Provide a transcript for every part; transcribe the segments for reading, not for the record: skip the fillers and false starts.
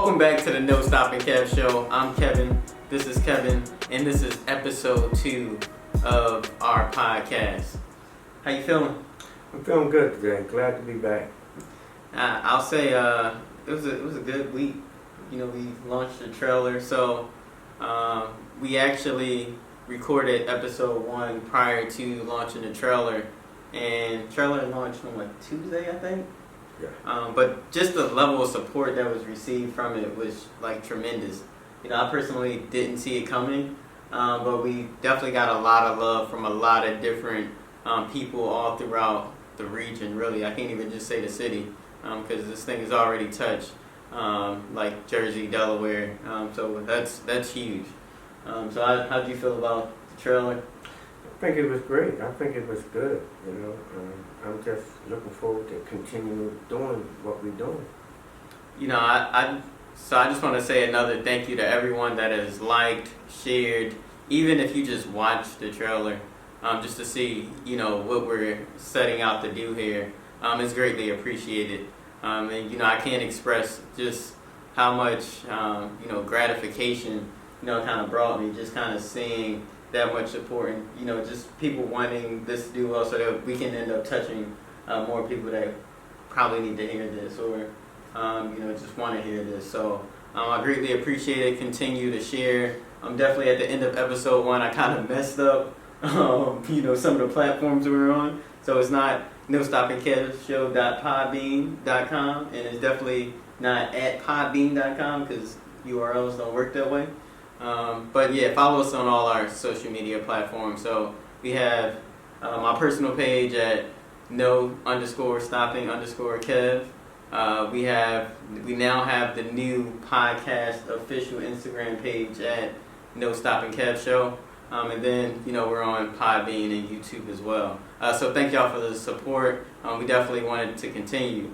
Welcome back to the NoStoppingKev Show. I'm Kevin, this is Kevin, and this is episode 2 of our podcast. How you feeling? I'm feeling good today. Glad to be back. I'll say it was a good week. You know, we launched the trailer, so we actually recorded episode 1 prior to launching the trailer, and trailer launched on Tuesday, I think. Yeah. But just the level of support that was received from it was tremendous. You know, I personally didn't see it coming, but we definitely got a lot of love from a lot of different people all throughout the region. Really, I can't even just say the city, because this thing is already touched like Jersey, Delaware. So that's huge. So how do you feel about the trailer? I think it was great. I think it was good. You know, I'm just looking forward to continue doing what we're doing. You know, I just want to say another thank you to everyone that has liked, shared, even if you just watched the trailer, just to see, you know, what we're setting out to do here. It's greatly appreciated. And, you know, I can't express just how much, you know, gratification, you know, kind of brought me, just kind of seeing that much support and, you know, just people wanting this to do well so that we can end up touching more people that probably need to hear this or, you know, just want to hear this. So I greatly appreciate it. Continue to share. Definitely at the end of episode 1, I kind of messed up, you know, some of the platforms we were on. So it's not NoStoppingKevShow.podbean.com, and it's definitely not at podbean.com because URLs don't work that way. But yeah, follow us on all our social media platforms. So we have my personal page at no_stopping_Kev. We now have the new podcast official Instagram page at NoStoppingKev Show. And then, you know, we're on Podbean and YouTube as well. So thank y'all for the support. We definitely wanted to continue.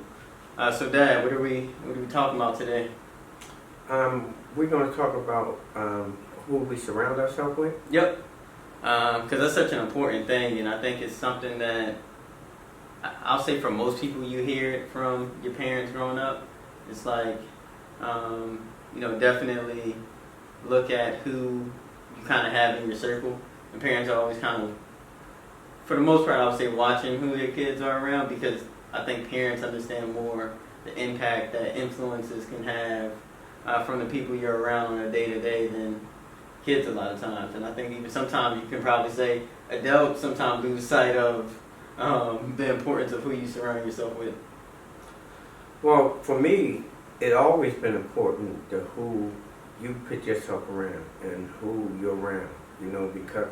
So Dad, what are we talking about today? We're going to talk about who we surround ourselves with. Yep. Because that's such an important thing, and I think it's something that I'll say for most people, you hear it from your parents growing up. It's like, you know, definitely look at who you kind of have in your circle. And parents are always kind of, for the most part, I would say watching who their kids are around, because I think parents understand more the impact that influences can have from the people you're around on a day-to-day than kids a lot of times. And I think even sometimes you can probably say adults sometimes lose sight of the importance of who you surround yourself with. Well, for me, it's always been important to who you put yourself around and who you're around, you know, because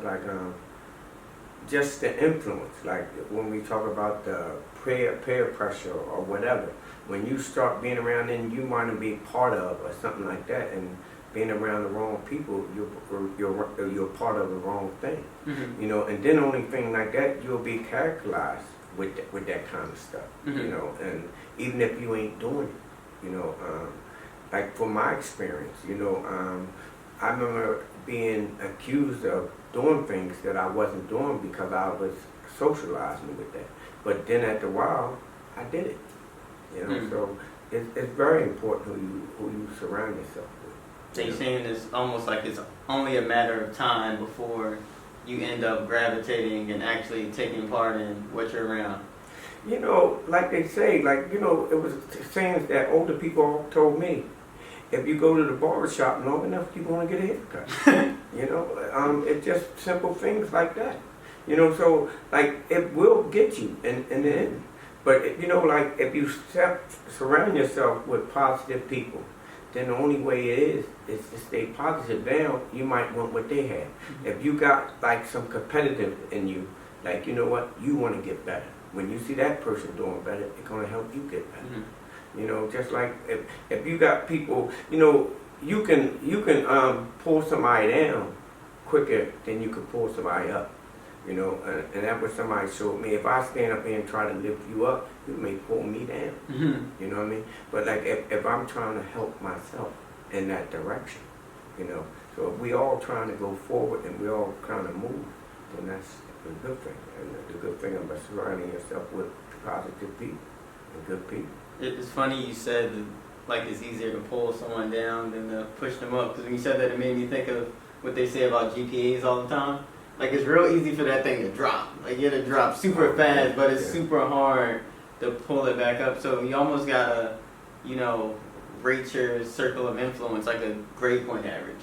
just the influence, like when we talk about the peer pressure or whatever, when you start being around and you want to be part of or something like that, and being around the wrong people, you're part of the wrong thing. Mm-hmm. You know, and then only thing like that, you'll be characterized with that kind of stuff. Mm-hmm. You know, and even if you ain't doing it, you know, like from my experience, you know, I remember being accused of doing things that I wasn't doing because I was socializing with that. But then after a while, I did it. You know, so it's very important who you surround yourself with. So you're saying it's almost like it's only a matter of time before you end up gravitating and actually taking part in what you're around. You know, like they say, like, you know, it was sayings that older people told me. If you go to the barbershop long enough, you're going to get a haircut. You know, it's just simple things like that. You know, so, like, it will get you in the end. But, you know, like, if you surround yourself with positive people, then the only way it is to stay positive. Now, you might want what they have. Mm-hmm. If you got, like, some competitive in you, like, you know what, you want to get better. When you see that person doing better, it's going to help you get better. Mm-hmm. You know, just like if you got people, you know, you can pull somebody down quicker than you can pull somebody up. You know, and that's what somebody showed me. If I stand up here and try to lift you up, you may pull me down. Mm-hmm. You know what I mean? But like if I'm trying to help myself in that direction, you know, so if we all trying to go forward and we all trying to move, then that's a good thing. And the good thing about surrounding yourself with positive people and good people. It's funny you said like it's easier to pull someone down than to push them up. Because when you said that, it made me think of what they say about GPAs all the time. Like it's real easy for that thing to drop. Like it'll drop super fast, but it's super hard to pull it back up. So you almost gotta, you know, rate your circle of influence like a grade point average.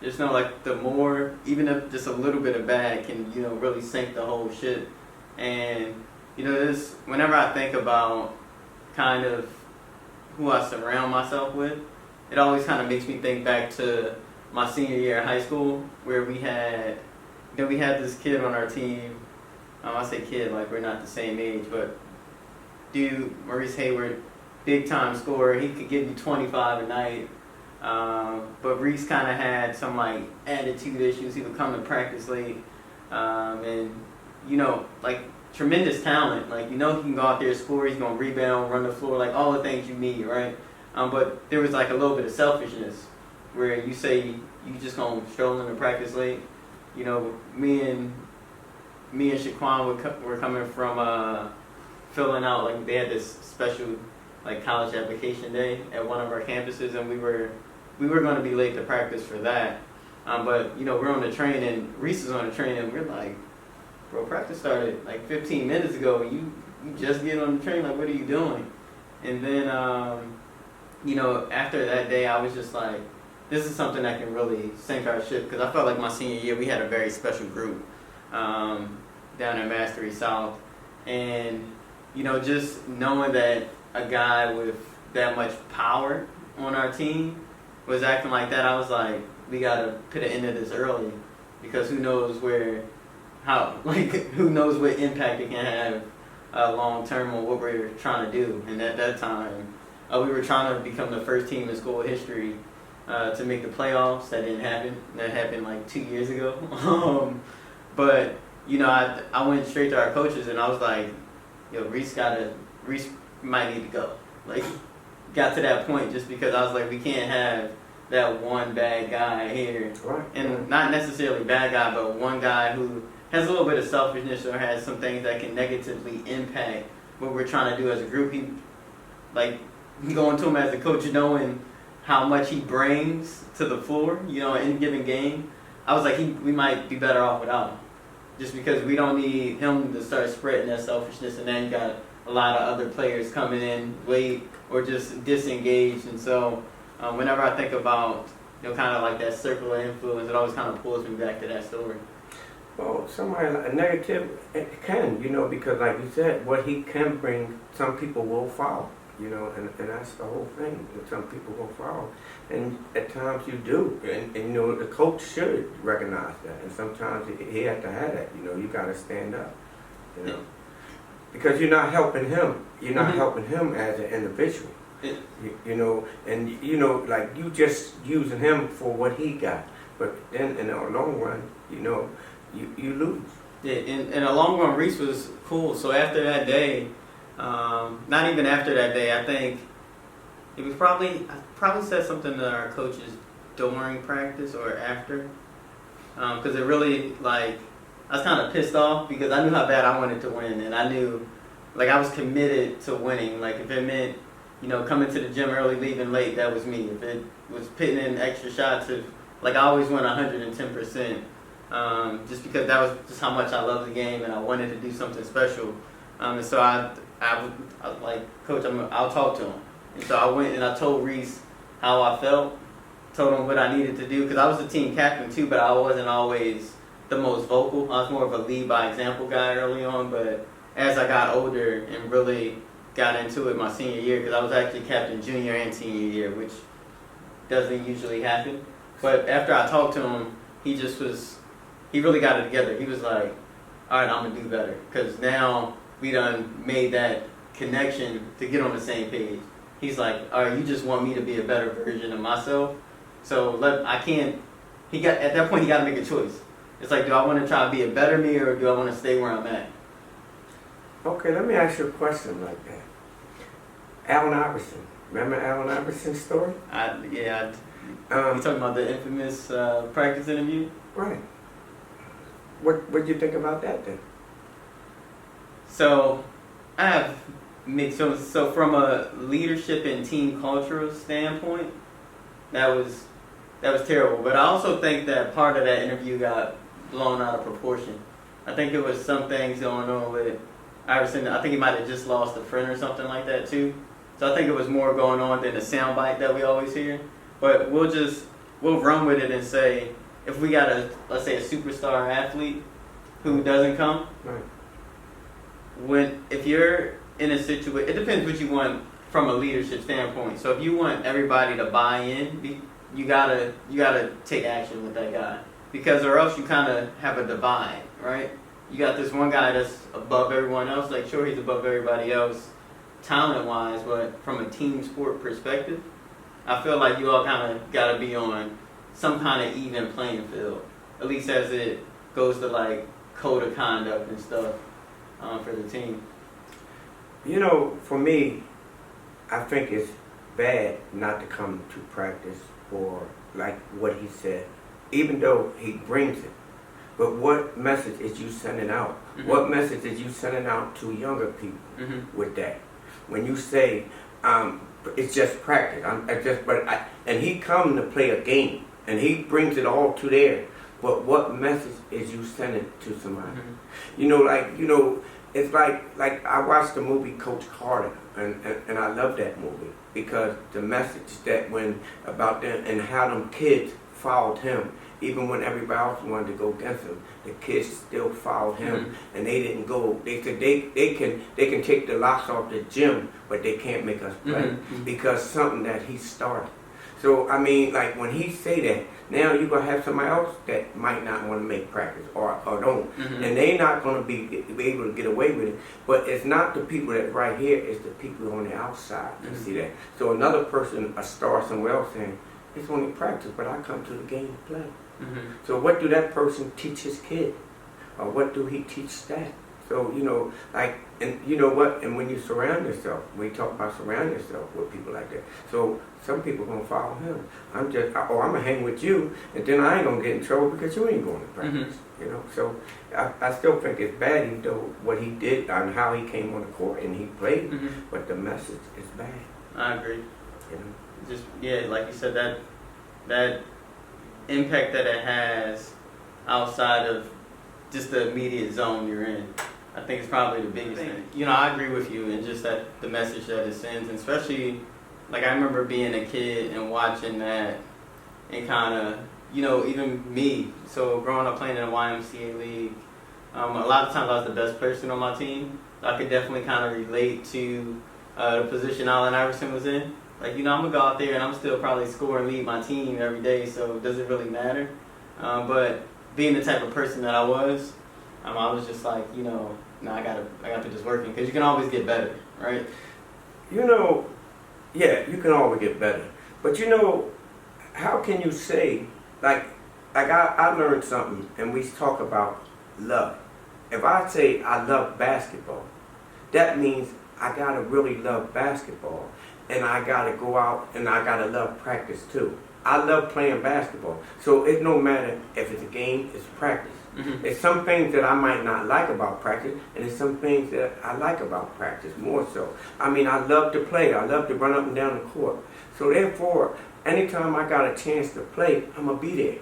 Just know like the more, even if just a little bit of bad can, you know, really sink the whole ship. And you know, this whenever I think about kind of who I surround myself with, it always kind of makes me think back to my senior year of high school, where we had this kid on our team. I say kid like we're not the same age, but dude, Maurice Hayward, big time scorer. He could give you 25 a night. But Reese kind of had some like attitude issues. He would come to practice late, and you know, like tremendous talent. Like you know, he can go out there, score. He's gonna rebound, run the floor, like all the things you need, right? But there was like a little bit of selfishness where you say you just gonna stroll into practice late. You know, me and Shaquan were coming from filling out, like they had this special like college application day at one of our campuses, and we were going to be late to practice for that. But you know, we're on the train, and Reese is on the train, and we're like, bro, practice started like 15 minutes ago. You just get on the train. Like, what are you doing? And then, you know, after that day, I was just like, this is something that can really sink our ship, because I felt like my senior year we had a very special group down at Mastery South, and you know, just knowing that a guy with that much power on our team was acting like that, I was like, we gotta put an end to this early, because who knows who knows what impact it can have long term on what we're trying to do. And at that time, we were trying to become the first team in school history to make the playoffs. That didn't happen. That happened like 2 years ago. But you know, I went straight to our coaches and I was like, yo, Reese might need to go. Like, got to that point just because I was like, we can't have that one bad guy here. Right. And not necessarily bad guy, but one guy who has a little bit of selfishness or has some things that can negatively impact what we're trying to do as a group. He, like, going to him as a coach, knowing how much he brings to the floor, you know, in a given game, I was like, we might be better off without him. Just because we don't need him to start spreading that selfishness, and then you got a lot of other players coming in late or just disengaged. And so whenever I think about, you know, kind of like that circle of influence, it always kind of pulls me back to that story. Well, somebody like a negative, it can, you know, because like you said, what he can bring, some people will follow, you know, and that's the whole thing. Some people will follow. And at times you do. And you know, the coach should recognize that. And sometimes he has to have that, you know, you got to stand up, you know. Because you're not helping him. You're not helping him as an individual. You know, and you know, like you just using him for what he got. But then in the long run, you know, you lose. Yeah, in the long run, Reese was cool. So after that day, not even after that day, I think it was I probably said something to our coaches during practice or after. Because it really, like, I was kind of pissed off because I knew how bad I wanted to win, and I knew, like, I was committed to winning. Like, if it meant, you know, coming to the gym early, leaving late, that was me. If it was putting in extra shots, like, I always went 110%, just because that was just how much I loved the game and I wanted to do something special. And so I was like, Coach, I'll talk to him. And so I went and I told Reese how I felt, told him what I needed to do, because I was the team captain too, but I wasn't always the most vocal. I was more of a lead by example guy early on, but as I got older and really got into it my senior year, because I was actually captain junior and senior year, which doesn't usually happen. But after I talked to him, he really got it together. He was like, all right, I'm going to do better, because now we done made that connection to get on the same page. He's like, all right, you just want me to be a better version of myself. So at that point, he got to make a choice. It's like, do I want to try to be a better me, or do I want to stay where I'm at? Okay, let me ask you a question like that. Allen Iverson. Remember Allen Iverson's story? You talking about the infamous practice interview? Right. What did you think about that then? So, I have So from a leadership and team cultural standpoint, that was terrible. But I also think that part of that interview got blown out of proportion. I think it was some things going on with Iverson. I think he might have just lost a friend or something like that too. So I think it was more going on than the soundbite that we always hear. But we'll run with it and say, if we got let's say a superstar athlete who doesn't come, right. if you're in a situation, it depends what you want from a leadership standpoint. So if you want everybody to buy in, you gotta take action with that guy, because or else you kind of have a divide, right? You got this one guy that's above everyone else. Like, sure, he's above everybody else talent-wise, but from a team sport perspective, I feel like you all kind of got to be on some kind of even playing field, at least as it goes to like code of conduct and stuff for the team. You know, for me, I think it's bad not to come to practice or like what he said, even though he brings it. But what message is you sending out? Mm-hmm. What message is you sending out to younger people with that? When you say it's just practice, and he come to play a game, and he brings it all to there. But what message is you sending to somebody? Mm-hmm. It's like I watched the movie Coach Carter, and I love that movie because the message that when about them and how them kids followed him, even when everybody else wanted to go against him, the kids still followed him, and they didn't go. They said they can take the locks off the gym, but they can't make us play because something that he started. So I mean, like when he say that, now you're gonna have somebody else that might not want to make practice or don't, and they're not gonna be able to get away with it. But it's not the people that right here; it's the people on the outside that see that. So another person, a star somewhere else, saying it's only practice, but I come to the game to play. So what do that person teach his kid, or what do he teach that? So and you know what? And when you surround yourself, we talk about surround yourself with people like that. So some people gonna follow him. I'm gonna hang with you, and then I ain't gonna get in trouble because you ain't going to practice. So I still think it's bad, even though what he did and how he came on the court and he played, but the message is bad. I agree. Just like you said, that impact that it has outside of just the immediate zone you're in, I think it's probably the biggest thing. I agree with you, and just that the message that it sends, and especially like I remember being a kid and watching that, and kind of even me. So growing up playing in a YMCA league, a lot of times I was the best person on my team. So I could definitely kind of relate to the position Allen Iverson was in. Like, I'm going to go out there and I'm still probably score and lead my team every day, so does it really matter? But being the type of person that I was just like, I got to put this work in, because you can always get better, right? Yeah, you can always get better. But how can you say, like I learned something, and we talk about love. If I say I love basketball, that means I got to really love basketball. And I gotta go out and I gotta love practice too. I love playing basketball. So it no matter if it's a game, it's practice. It's some things that I might not like about practice, and it's some things that I like about practice more so. I mean, I love to play. I love to run up and down the court. So therefore, anytime I got a chance to play, I'm gonna be there.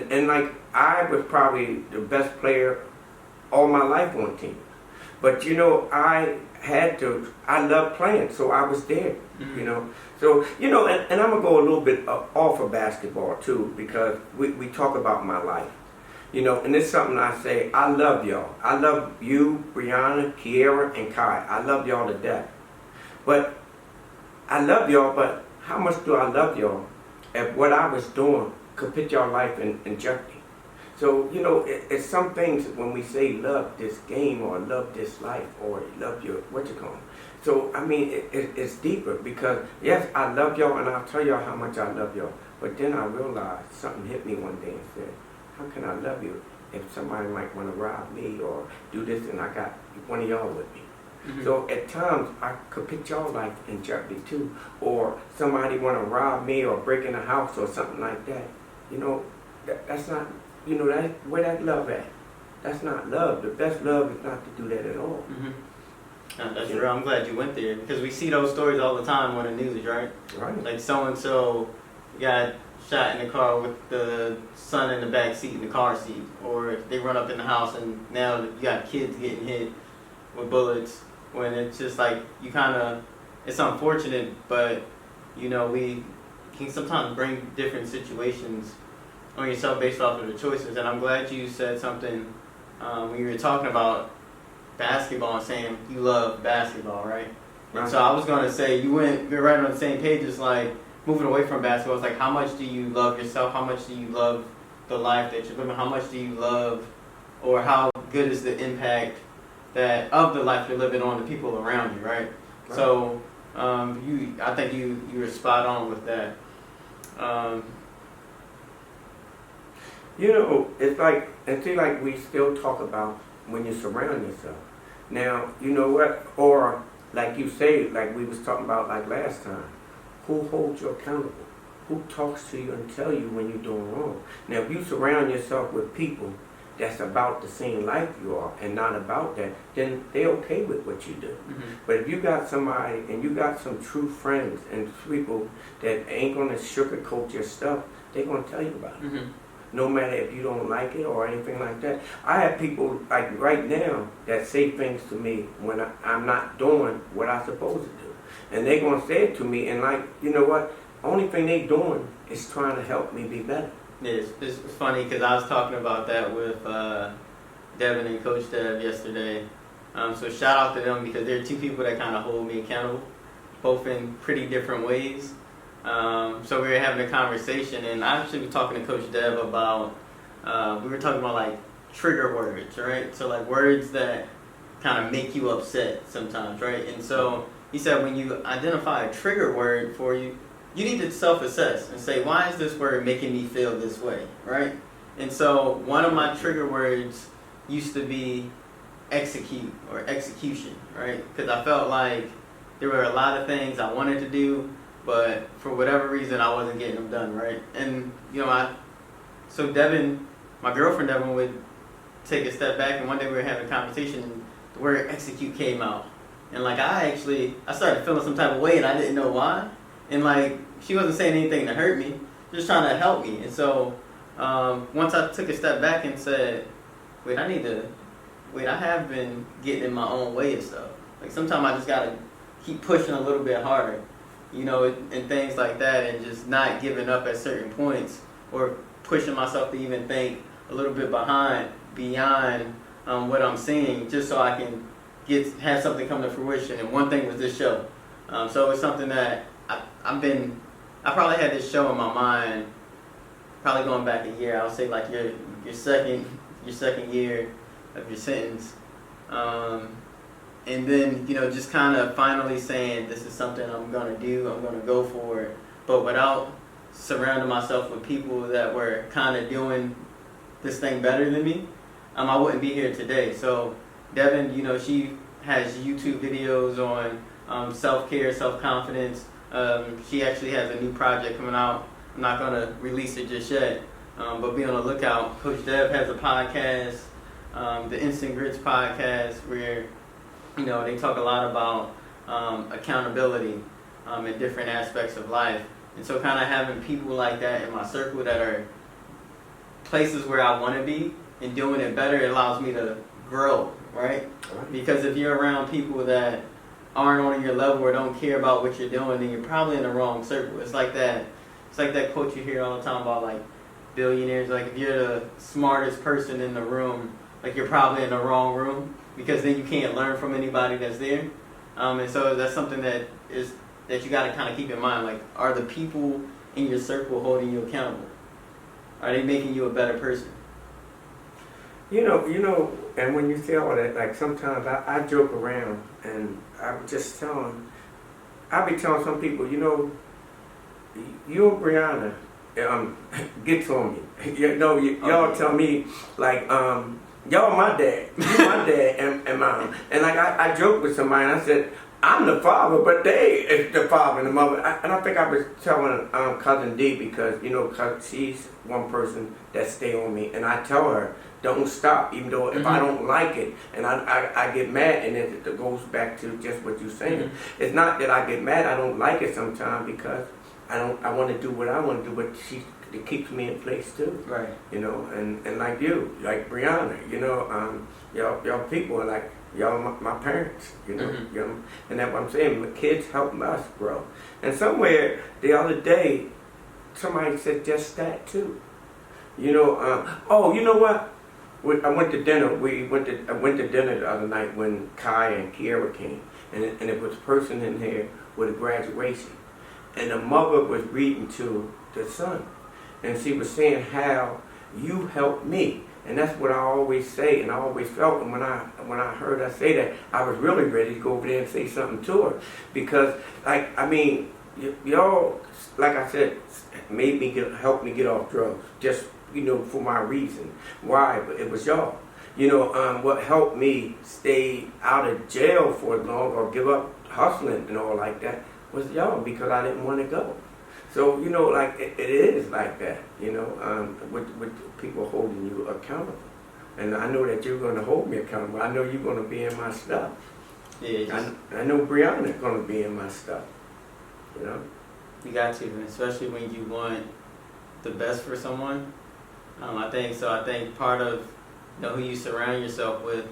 And like I was probably the best player all my life on team. But I love playing, so I was there, So, and I'm going to go a little bit off of basketball too, because we talk about my life, and it's something I say, I love y'all. I love you, Brianna, Kiera, and Kai. I love y'all to death. But I love y'all, but how much do I love y'all if what I was doing could put y'all life in jeopardy? So, it's some things when we say love this game or love this life or love your, So, I mean, it's deeper because, yes, I love y'all and I'll tell y'all how much I love y'all. But then I realized something hit me one day and said, how can I love you if somebody might want to rob me or do this and I got one of y'all with me? So at times I could put y'all life in jeopardy too. Or somebody want to rob me or break in a house or something like that. That's not... where that love at? That's not love. The best love is not to do that at all. That's real. I'm glad you went there because we see those stories all the time on the news, right? Right. Like so and so got shot in the car with the son in the back seat in the car seat, or they run up in the house and now you got kids getting hit with bullets. When it's just like you kind of, it's unfortunate, but you know we can sometimes bring different situations on yourself based off of the choices. And I'm glad you said something when you were talking about basketball and saying you love basketball, right? And so I was going to say you're right on the same page. It's like moving away from basketball. It's like how much do you love yourself? How much do you love the life that you're living? How much do you love, or how good is the impact that of the life you're living on the people around you, right? So I think you were spot on with that. You know, it's like we still talk about when you surround yourself. Now, you know what? Or like you say, like we was talking about like last time, who holds you accountable? Who talks to you and tell you when you're doing wrong? Now, if you surround yourself with people that's about the same life you are and not about that, then they're okay with what you do. Mm-hmm. But if you got somebody and you got some true friends and people that ain't gonna sugarcoat your stuff, they're gonna tell you about it. Mm-hmm. No matter if you don't like it or anything like that. I have people like right now that say things to me when I'm not doing what I'm supposed to do. And they're going to say it to me and like, you know what? Only thing they doing is trying to help me be better. It's funny because I was talking about that with Devin and Coach Dev yesterday. So shout out to them because they're two people that kind of hold me accountable, both in pretty different ways. So we were having a conversation, and I actually was talking to Coach Dev about, we were talking about like trigger words, right? So like words that kind of make you upset sometimes, right? And so he said when you identify a trigger word for you, you need to self-assess and say, why is this word making me feel this way, right? And so one of my trigger words used to be execute or execution, right? Because I felt like there were a lot of things I wanted to do, but for whatever reason, I wasn't getting them done, right? And, you know, so Devin, my girlfriend Devin would take a step back, and one day we were having a conversation, and the word execute came out. And, like, I started feeling some type of way, and I didn't know why. And, like, she wasn't saying anything to hurt me, just trying to help me. And so once I took a step back and said, I have been getting in my own way and stuff. Like, sometimes I just got to keep pushing a little bit harder. You know, and things like that, and just not giving up at certain points, or pushing myself to even think a little bit beyond what I'm seeing, just so I can have something come to fruition. And one thing was this show. So it's something that I probably had this show in my mind, probably going back a year. I would say like your second year of your sentence. And then, you know, just kind of finally saying, this is something I'm going to do, I'm going to go for it. But without surrounding myself with people that were kind of doing this thing better than me, I wouldn't be here today. So Devin, you know, she has YouTube videos on self-care, self-confidence. She actually has a new project coming out. I'm not going to release it just yet, but be on the lookout. Coach Dev has a podcast, the Instant Grits podcast, where you know, they talk a lot about accountability in different aspects of life. And so kind of having people like that in my circle that are places where I want to be and doing it better, it allows me to grow, right? Because if you're around people that aren't on your level or don't care about what you're doing, then you're probably in the wrong circle. It's like that quote you hear all the time about like billionaires. Like if you're the smartest person in the room, like you're probably in the wrong room, because then you can't learn from anybody that's there. And so that's something that you got to kind of keep in mind. Like, are the people in your circle holding you accountable? Are they making you a better person? You know, and when you say all that, like sometimes I joke around and I be telling some people, you know, you and Brianna, get to me. You know, y'all tell me like, y'all my dad. You my dad and mom. And like I joked with somebody and I said, I'm the father, but they is the father and the mother. And I think I was telling cousin D, because cause she's one person that stay on me, and I tell her don't stop, even though if I don't like it, and I get mad, and it goes back to just what you're saying. It's not that I get mad, I don't like it sometimes because I want to do what I want to do, but it keeps me in place too. Right. And like you, like Brianna, y'all people are like y'all my parents, and that's what I'm saying. The kids help us grow. And somewhere the other day, somebody said just that too. Oh, you know what? I went to dinner. I went to dinner the other night when Kai and Kiera came, and it was a person in here with a graduation, and the mother was reading to the son, and she was saying how you helped me, and that's what I always say, and I always felt. And when I heard her say that, I was really ready to go over there and say something to her, because y'all, like I said, helped me get off drugs, just for my reason. Why? But it was y'all. What helped me stay out of jail for as long or give up hustling and all like that was y'all, because I didn't want to go. So, it is like that, with people holding you accountable. And I know that you're going to hold me accountable. I know you're going to be in my stuff. Yeah, I know Brianna's going to be in my stuff, You got to, especially when you want the best for someone. I think part of who you surround yourself with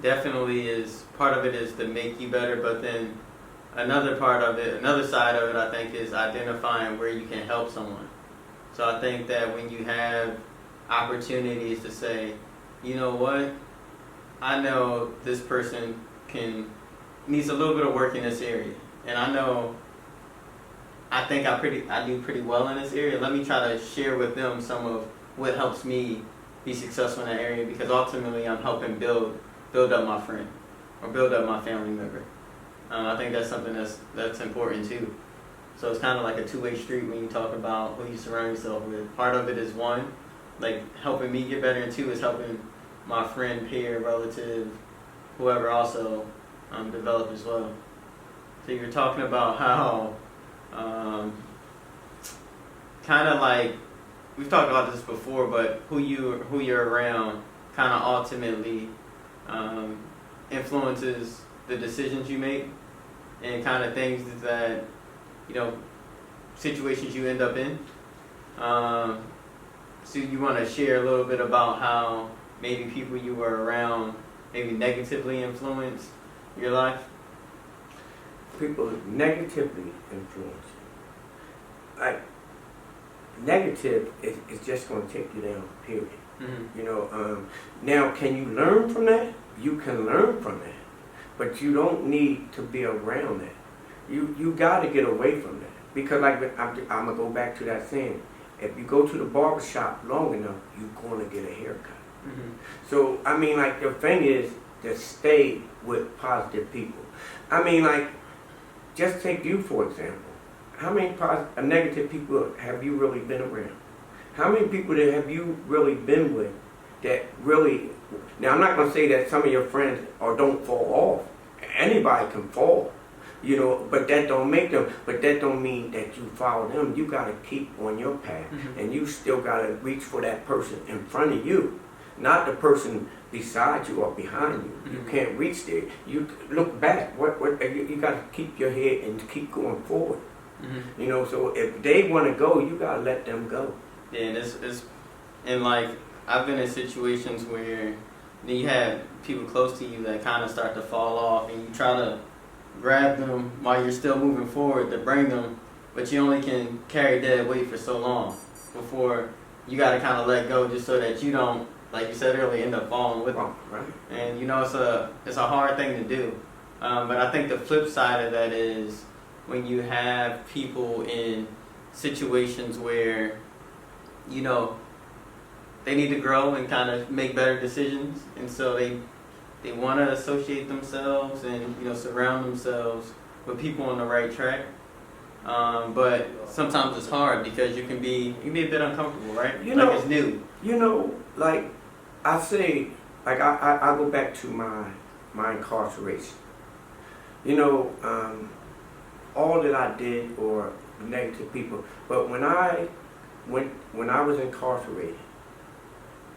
definitely is part of it is to make you better, but then another side of it, I think, is identifying where you can help someone. So I think that when you have opportunities to say, you know what, I know this person needs a little bit of work in this area, and I think I do pretty well in this area. Let me try to share with them some of what helps me be successful in that area, because ultimately I'm helping build up my friend or build up my family member. I think that's something that's important too. So it's kind of like a two-way street when you talk about who you surround yourself with. Part of it is one, like helping me get better, and two is helping my friend, peer, relative, whoever also develop as well. So you're talking about how kind of like, we've talked about this before, but who you're around kind of ultimately influences the decisions you make, and kind of things that situations you end up in. So you want to share a little bit about how maybe people you were around maybe negatively influenced your life? People negatively influence you. Like, negative is just going to take you down, period. Now, can you learn from that? You can learn from that, but you don't need to be around that. You got to get away from that, because like I'm gonna go back to that saying: if you go to the barbershop long enough, you're going to get a haircut. So the thing is to stay with positive people. Just take you for example. How many negative people have you really been around? How many people that have you really been with that really... Now, I'm not going to say that some of your friends don't fall off. Anybody can fall, but that don't make them. But that don't mean that you follow them. You got to keep on your path, and you still got to reach for that person in front of you, not the person beside you or behind you. You can't reach there. You look back. You got to keep your head and keep going forward. So if they want to go, you gotta let them go. Yeah, and I've been in situations where you have people close to you that kind of start to fall off, and you try to grab them while you're still moving forward to bring them, but you only can carry dead weight for so long before you gotta kind of let go, just so that you don't, like you said earlier, end up falling with them. Right. And it's a hard thing to do. But I think the flip side of that is when you have people in situations where, they need to grow and kind of make better decisions, and so they want to associate themselves and, surround themselves with people on the right track. But sometimes it's hard because you can be a bit uncomfortable, right? It's new. I say, I go back to my incarceration. you know, all that I did were negative people. But when I was incarcerated,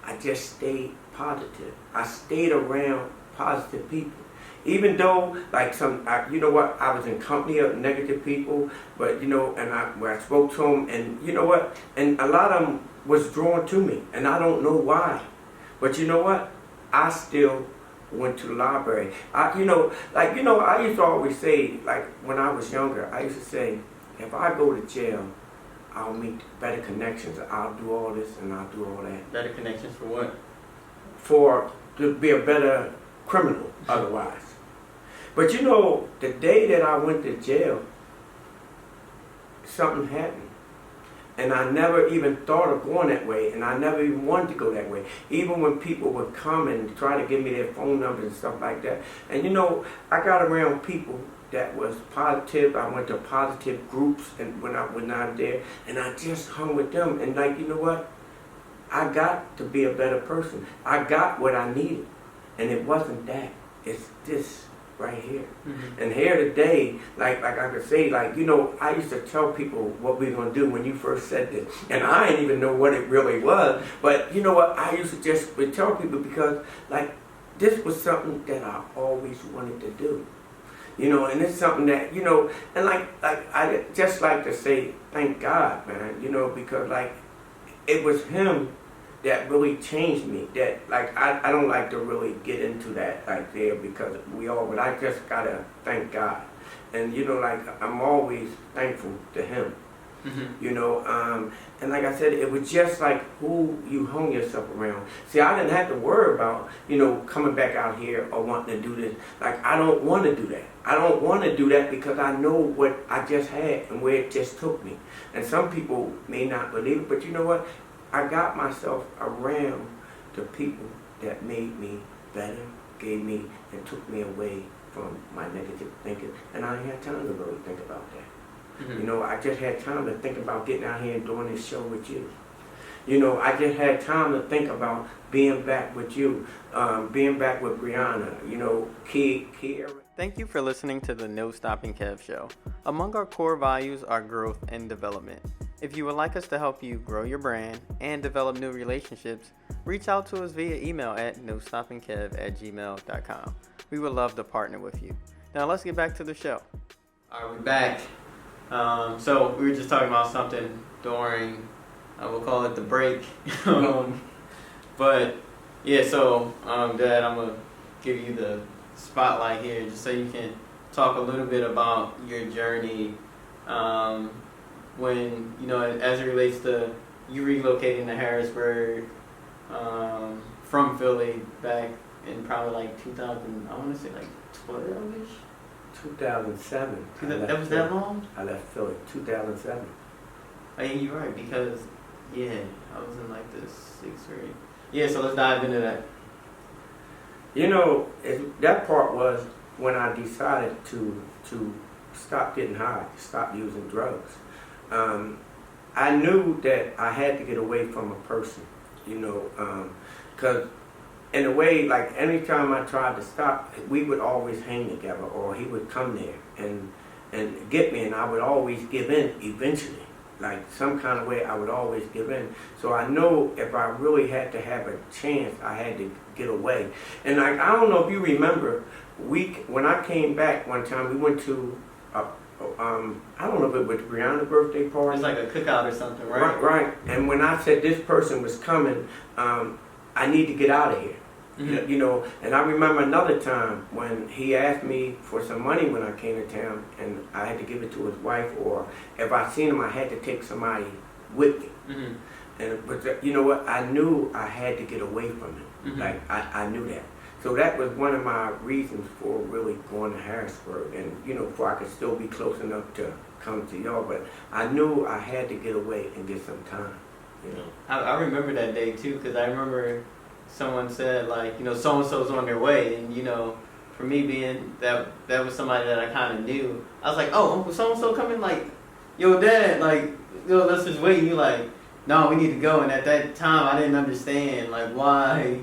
I just stayed positive. I stayed around positive people. Even though, like you know what, I was in company of negative people, but you know, and I spoke to them, and you know what, and a lot of them was drawn to me, and I don't know why. But you know what, I still went to the library. I used to always say, like when I was younger, I used to say, if I go to jail, I'll make better connections. I'll do all this and I'll do all that. Better connections for what? To be a better criminal otherwise. But you know, the day that I went to jail, something happened. And I never even thought of going that way, and I never even wanted to go that way. Even when people would come and try to give me their phone numbers and stuff like that. And you know, I got around people that was positive. I went to positive groups and when I'm there, and I just hung with them. And like, you know what? I got to be a better person. I got what I needed. And it wasn't that. It's this right here. Mm-hmm. And here today, like I could say, like, you know, I used to tell people what we were going to do when you first said this. And I didn't even know what it really was. But you know what? I used to just tell people because, like, this was something that I always wanted to do. You know, and it's something that, you know, and like I just like to say, thank God, man, you know, because, like, it was him that really changed me. That, like, I don't like to really get into that like there because but I just gotta thank God. And, you know, like, I'm always thankful to him. Mm-hmm. You know, and like I said, it was just like who you hung yourself around. See, I didn't have to worry about, you know, coming back out here or wanting to do this. Like, I don't want to do that. I don't want to do that because I know what I just had and where it just took me. And some people may not believe it, but you know what? I got myself around the people that made me better, gave me and took me away from my negative thinking. And I ain't had time to really think about that. Mm-hmm. You know, I just had time to think about getting out here and doing this show with you. You know, I just had time to think about being back with you, being back with Brianna, you know, Kiera. Thank you for listening to the No Stopping Kev Show. Among our core values are growth and development. If you would like us to help you grow your brand and develop new relationships, reach out to us via email at nostoppingkev@gmail.com. We would love to partner with you. Now let's get back to the show. All right, we're back. So we were just talking about something during, we'll call it the break. But yeah, so Dad, I'm gonna give you the spotlight here just so you can talk a little bit about your journey when, you know, as it relates to you relocating to Harrisburg from Philly back in probably like 2000, I want to say like 12-ish? 2007. That was that long? I left Philly 2007. I mean, you're right, because, yeah, I was in like the 6th grade. Yeah, so let's dive into that. You know, that part was when I decided to stop getting high, stop using drugs. I knew that I had to get away from a person, you know, because in a way, like, anytime I tried to stop, we would always hang together, or he would come there and get me, and I would always give in eventually. Like, some kind of way, I would always give in. So I know if I really had to have a chance, I had to get away. And like, I don't know if you remember, when I came back one time, we went to I don't know if it was Brianna's birthday party. It was like a cookout or something, right? Right. And when I said this person was coming, I need to get out of here. Mm-hmm. You know, and I remember another time when he asked me for some money when I came to town, and I had to give it to his wife, or if I seen him, I had to take somebody with me. Mm-hmm. But you know what? I knew I had to get away from him. Mm-hmm. Like, I knew that. So that was one of my reasons for really going to Harrisburg, and you know, before I could still be close enough to come to y'all. But I knew I had to get away and get some time. You know. I remember that day too, because I remember someone said, like, you know, so and so's on their way, and you know, for me being that was somebody that I kind of knew, I was like, oh, Uncle so and so coming, like, yo, Dad, like, yo, let's just wait. And you like, no, we need to go. And at that time, I didn't understand like why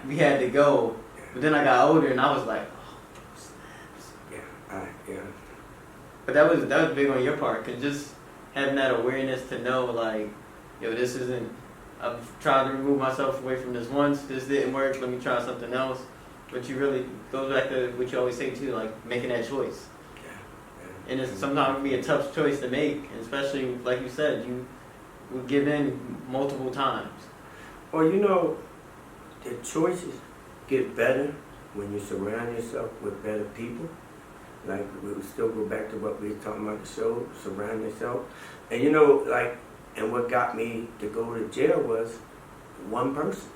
we had to go. But then I got older and I was like, oh, snaps. Yeah, But that was big on your part, cause just having that awareness to know like, yo, this isn't. I've tried to remove myself away from this once. This didn't work. Let me try something else. But you really goes back to what you always say too, like making that choice. And it's sometimes be a tough choice to make, especially like you said, you would give in multiple times. Well, you know, the choices get better when you surround yourself with better people. Like, we would still go back to what we were talking about the show, surround yourself. And you know, like, and what got me to go to jail was one person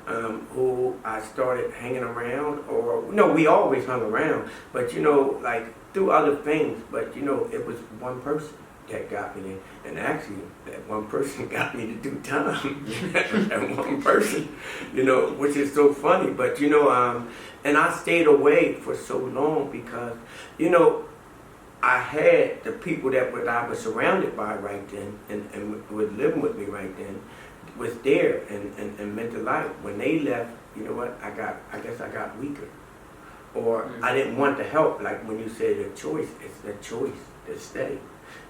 who I started hanging around, or, no, we always hung around, but you know, like, through other things, but you know, it was one person that got me there. And actually, that one person got me to do time. That one person, you know, which is so funny. But you know, and I stayed away for so long because, you know, I had the people that I was surrounded by right then and was living with me right then was there and meant to life. When they left, you know what, I guess I got weaker. Or I didn't want to help, like when you say the choice, it's the choice to stay.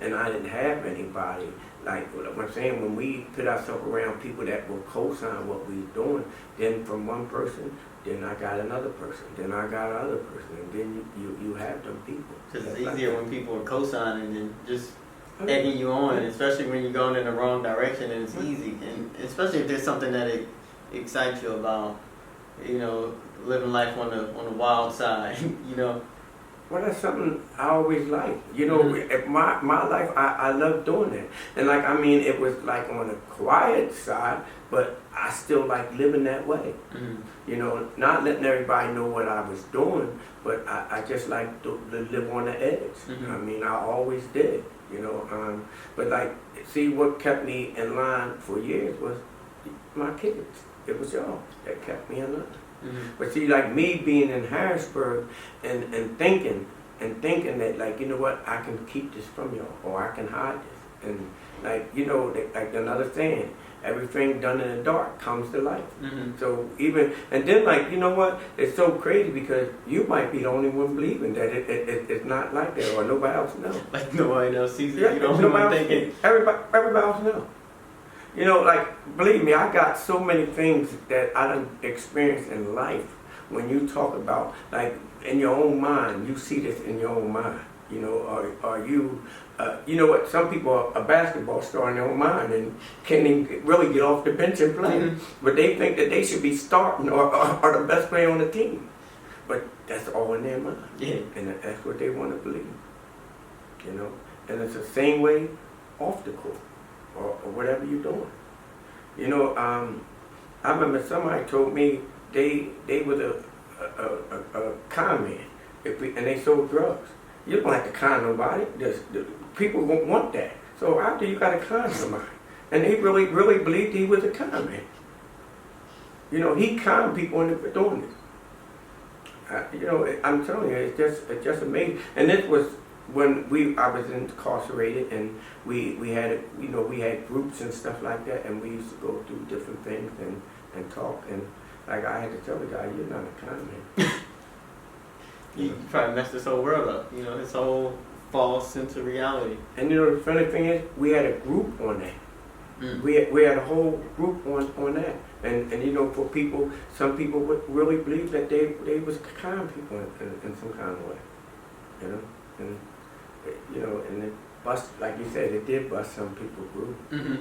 And I didn't have anybody, like what I'm saying, when we put ourselves around people that will co-sign what we was doing, then from one person, then I got another person, then I got another person, and then you have them people. Because it's easier when people are co-signing and just egging you on, especially when you're going in the wrong direction, and it's easy. And especially if there's something that excites you about, you know, living life on the wild side, you know. Well, that's something I always liked. You know, at my life, I love doing that. And like, I mean, it was like on the quiet side, but I still like living that way. You know, not letting everybody know what I was doing, but I just like to live on the edge. I mean, I always did, you know. But like, see, what kept me in line for years was my kids. It was y'all that kept me in line. But see, like me being in Harrisburg and thinking that, like, you know what, I can keep this from y'all, or I can hide this. And like, you know, like another saying, everything done in the dark comes to light. So even, and then like, you know what, it's so crazy because you might be the only one believing that it's not like that, or nobody else knows. Like nobody else sees it, you're the only one thinking. Everybody else knows. You know, like, believe me, I got so many things that I done experienced in life. When you talk about, like, in your own mind, you see this in your own mind. You know, are you, you know what, some people are a basketball star in their own mind and can't even really get off the bench and play. But they think that they should be starting or the best player on the team. But that's all in their mind. Yeah. And that's what they want to believe. You know, and it's the same way off the court. Or whatever you're doing. You know, I remember somebody told me they was a con man, and they sold drugs. You don't have to con nobody. People won't want that. So after you got to con somebody, and they really believed he was a con man. You know, he conned people into doing this. You know, I'm telling you, it's just amazing. And this was when I was incarcerated, and we had, you know, we had groups and stuff like that, and we used to go through different things and talk, and like I had to tell the guy, you're not a con man. You probably messed this whole world up, you know, this whole false sense of reality. And you know, the funny thing is, we had a group on that. We had a whole group on that, and you know, for people, some people would really believe that they was con people in some kind of way, you know, and you know, and it bust, like you said, it did bust some people's group, you know,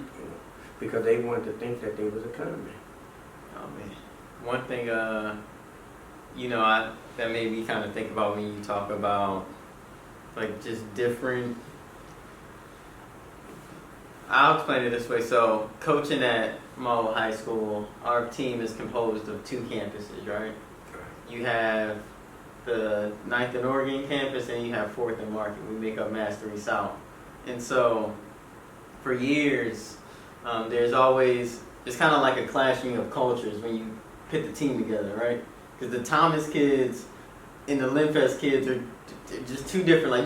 because they wanted to think that they was a con man. Oh man, one thing, you know, that made me kind of think about when you talk about like just different. I'll explain it this way. So, coaching at Marlwood High School, our team is composed of 2 campuses, right? You have the 9th and Oregon campus, and you have 4th and Market. We make up Mastery South. And so, for years, there's always, it's kind of like a clashing of cultures when you put the team together, right? Because the Thomas kids and the Linfest kids are just too different. Like,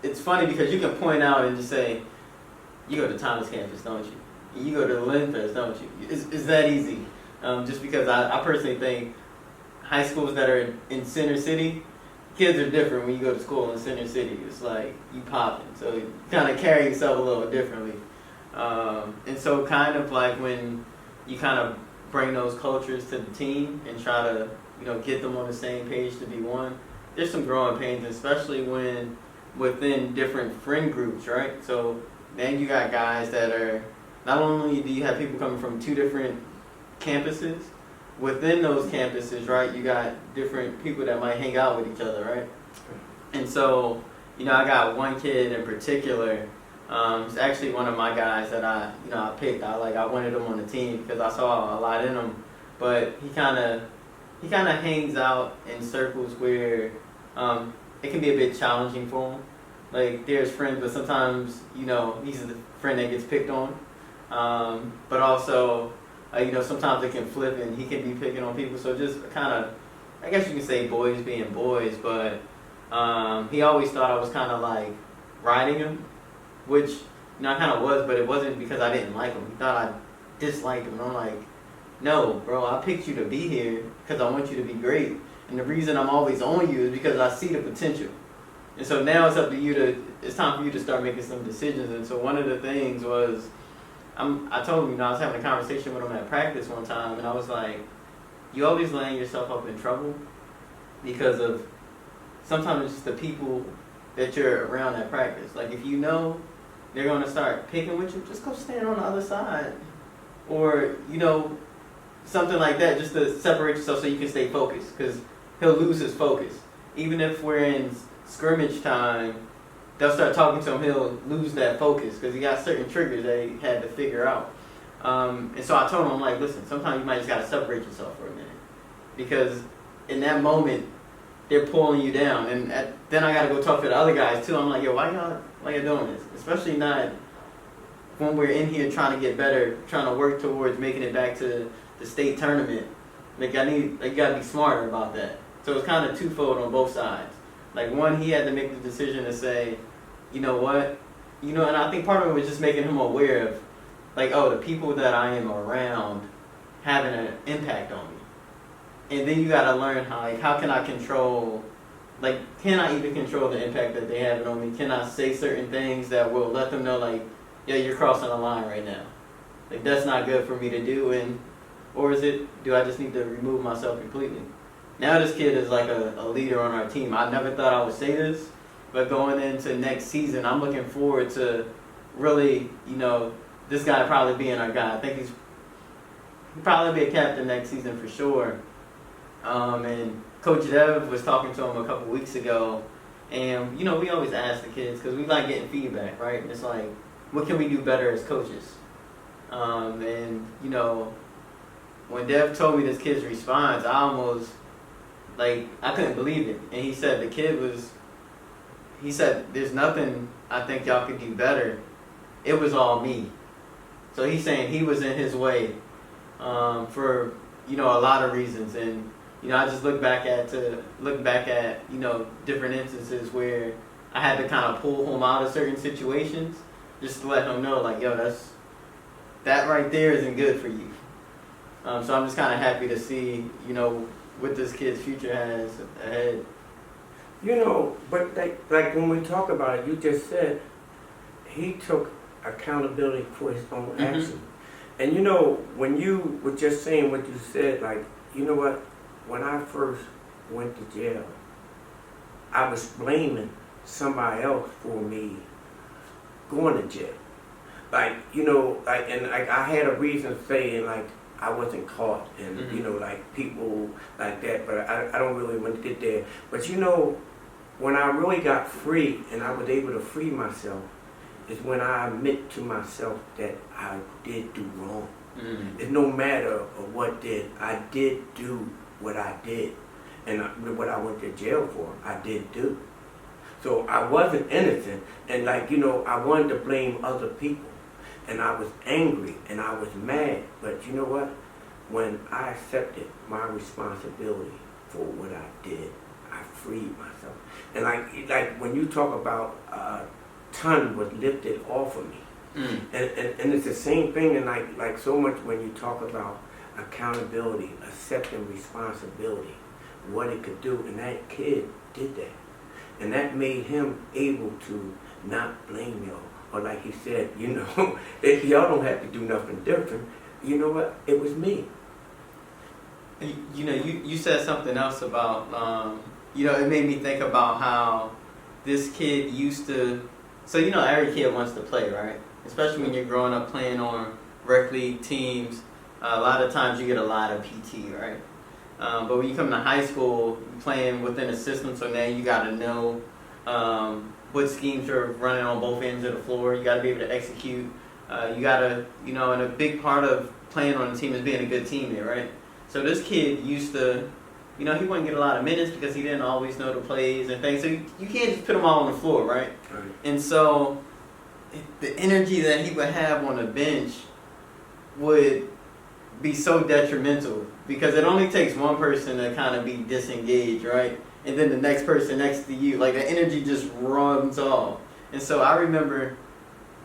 it's funny because you can point out and just say, you go to Thomas campus, don't you? You go to the Linfest, don't you? It's that easy. Just because I personally think high schools that are in Center City kids are different when you go to school in Center City. It's like you popping, so you kind of carry yourself a little differently. And so kind of like when you kind of bring those cultures to the team and try to, get them on the same page to be one, there's some growing pains, especially when within different friend groups, right? So then you got guys that are, not only do you have people coming from two different campuses, within those campuses, right, you got different people that might hang out with each other, right? And so, I got one kid in particular. It's actually one of my guys that I picked. I wanted him on the team because I saw a lot in him. But he kind of hangs out in circles where it can be a bit challenging for him. Like there's friends, but sometimes he's the friend that gets picked on. But also, sometimes it can flip and he can be picking on people. So just kind of, I guess you can say boys being boys. But he always thought I was kind of like riding him. Which, I kind of was, but it wasn't because I didn't like him. He thought I disliked him. And I'm like, no, bro, I picked you to be here because I want you to be great. And the reason I'm always on you is because I see the potential. And so now it's up to you it's time for you to start making some decisions. And so one of the things was, I told him, I was having a conversation with him at practice one time, and I was like, you always laying yourself up in trouble because of sometimes it's just the people that you're around at practice. Like if they're going to start picking with you, just go stand on the other side. Or, something like that, just to separate yourself so you can stay focused. Because he'll lose his focus. Even if we're in scrimmage time, they'll start talking to him, he'll lose that focus. Because he got certain triggers that he had to figure out. And so I told him, I'm like, listen, sometimes you might just got to separate yourself for a minute. Because in that moment, they're pulling you down. And then I got to go talk to the other guys too. I'm like, yo, why y'all doing this? Especially not when we're in here trying to get better, trying to work towards making it back to the state tournament. You got to be smarter about that. So it's kind of twofold on both sides. Like one, he had to make the decision to say, you know what? And I think part of it was just making him aware of, like, oh, the people that I am around having an impact on me. And then you got to learn how can I control, can I even control the impact that they have on me? Can I say certain things that will let them know, yeah, you're crossing a line right now. That's not good for me to do. Or do I just need to remove myself completely? Now this kid is like a leader on our team. I never thought I would say this, but going into next season, I'm looking forward to really, this guy probably being our guy. I think he'll probably be a captain next season for sure. And Coach Dev was talking to him a couple weeks ago, and we always ask the kids because we like getting feedback, right? And it's like, what can we do better as coaches? And when Dev told me this kid's response, I almost I couldn't believe it. And he said he said there's nothing I think y'all could do better. It was all me. So he's saying he was in his way for a lot of reasons. And I just look back at different instances where I had to kind of pull him out of certain situations just to let him know, yo, that right there isn't good for you. So I'm just kind of happy to see, what this kid's future has ahead. But like when we talk about it, you just said he took accountability for his own action. And when you were just saying what you said, what? When I first went to jail, I was blaming somebody else for me going to jail. I had a reason saying I wasn't caught and people like that, but I don't really want to get there. But when I really got free and I was able to free myself is when I admit to myself that I did do wrong. It's no matter of what I did do what I did, and what I went to jail for, I did do. So I wasn't innocent, and I wanted to blame other people, and I was angry and I was mad. But you know what? When I accepted my responsibility for what I did, I freed myself. And when you talk about ton was lifted off of me, and it's the same thing. And so much when you talk about accountability, accepting responsibility. what it could do, and that kid did that. And that made him able to not blame y'all. Or like he said, you know, if y'all don't have to do nothing different, you know what? It was me. You know, you said something else about, you know, it made me think about how this kid used to, so you know every kid wants to play, right? Especially when you're growing up playing on rec league teams. A lot of times you get a lot of PT, right? But when you come to high school, you're playing within a system, so now you got to know what schemes you're running on both ends of the floor. You got to be able to execute. You got to, you know, and a big part of playing on a team is being a good teammate, right? So this kid used to, you know, he wouldn't get a lot of minutes because he didn't always know the plays and things. So you can't just put him all on the floor, right? And so the energy that he would have on the bench would be so detrimental because it only takes one person to kind of be disengaged, right? And then the next person next to you, like the energy just runs off. And so I remember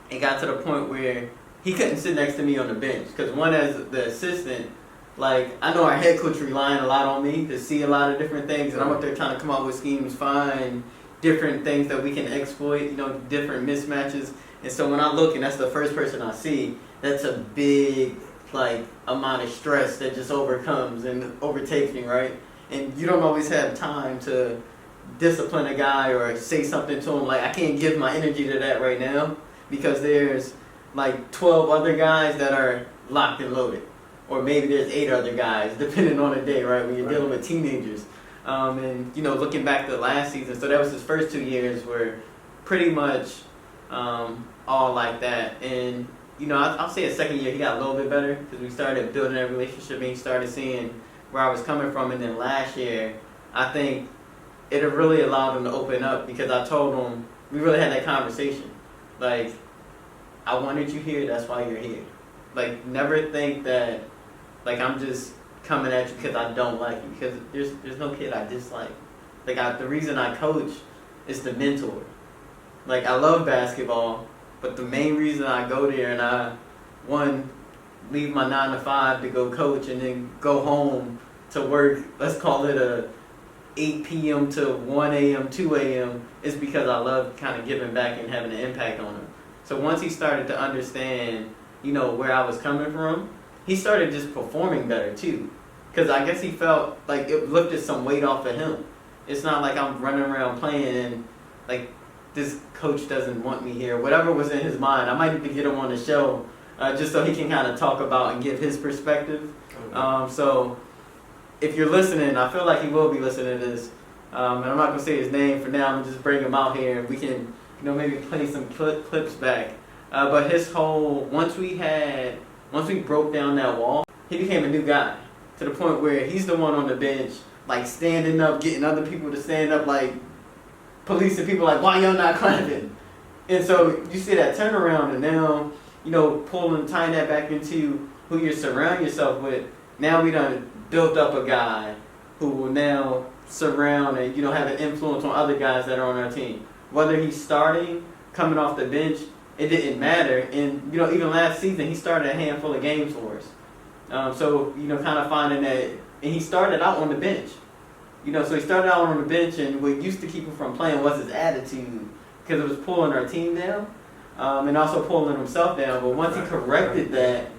it got to the point where he couldn't sit next to me on the bench because one, as the assistant, like I know our head coach relying a lot on me to see a lot of different things, and I'm up there trying to come up with schemes, find different things that we can exploit, you know, different mismatches. And so when I look and that's the first person I see, that's a big like amount of stress that just overcomes and overtakes me, right? And you don't always have time to discipline a guy or say something to him like, I can't give my energy to that right now because there's like 12 other guys that are locked and loaded. Or maybe there's 8 other guys, depending on the day, right? When you're dealing with teenagers. And, you know, looking back to last season, so that was his first 2 years were pretty much all like that. And, you know, I'll say his second year he got a little bit better because we started building that relationship and he started seeing where I was coming from. And then last year, I think it really allowed him to open up because I told him, we really had that conversation. Like, I wanted you here, that's why you're here. Like, never think that, like, I'm just coming at you because I don't like you. Because there's no kid I dislike. Like, the reason I coach is to mentor. Like, I love basketball, but the main reason I go there and I, one, leave my 9 to 5 to go coach and then go home to work, let's call it a 8 p.m. to 1 a.m., 2 a.m., is because I love kind of giving back and having an impact on him. So once he started to understand, you know, where I was coming from, he started just performing better too. Because I guess he felt like it lifted some weight off of him. It's not like I'm running around playing and like this coach doesn't want me here. Whatever was in his mind, I might need to get him on the show just so he can kind of talk about and give his perspective. So if you're listening, I feel like he will be listening to this. And I'm not going to say his name for now. I'm going to just bring him out here and we can, you know, maybe play some clips back. But his whole, once we broke down that wall, he became a new guy to the point where he's the one on the bench, like standing up, getting other people to stand up, like policing people, like, why y'all not clapping? And so you see that turnaround, and now, you know, tying that back into who you surround yourself with. Now we done built up a guy who will now surround and, you know, have an influence on other guys that are on our team. Whether he's starting, coming off the bench, it didn't matter. And, you know, even last season, he started a handful of games for us. So, you know, kind of finding that, and he started out on the bench. You know, so he started out on the bench, and what used to keep him from playing was his attitude, because it was pulling our team down, and also pulling himself down. But once he corrected that,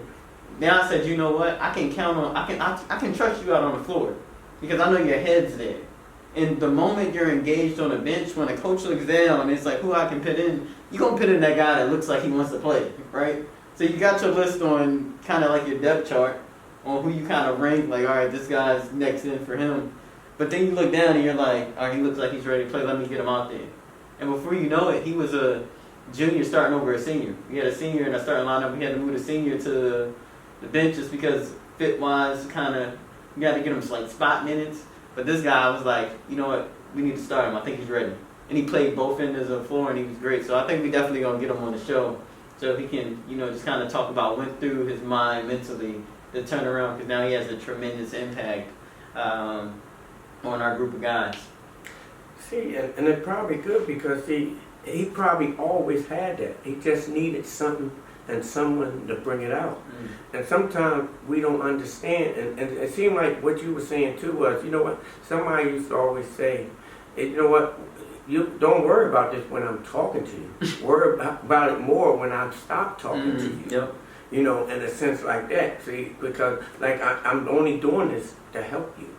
now I said, you know what, I can count on, I can trust you out on the floor, because I know your head's there. And the moment you're engaged on a bench, when a coach looks down and it's like who I can put in, you're going to put in that guy that looks like he wants to play, right? So you got your list on kind of like your depth chart on who you kind of rank, like, all right, this guy's next in for him. But then you look down and you're like, all right, he looks like he's ready to play, let me get him out there. And before you know it, he was a junior starting over a senior. We had a senior in our starting lineup. We had to move the senior to the bench just because fit-wise, kind of, you got to get him like spot minutes. But this guy was like, you know what, we need to start him. I think he's ready. And he played both ends of the floor, and he was great. So I think we definitely going to get him on the show so he can, you know, just kind of talk about what went through his mind mentally to turn around, because now he has a tremendous impact on our group of guys. See, and it's probably good because he probably always had that. He just needed something and someone to bring it out. And sometimes we don't understand, and it seemed like what you were saying too was, you know what, somebody used to always say, hey, you know what, you don't worry about this when I'm talking to you. Worry about it more when I stop talking to you. Yep. You know, in a sense like that. See, because like I'm only doing this to help you.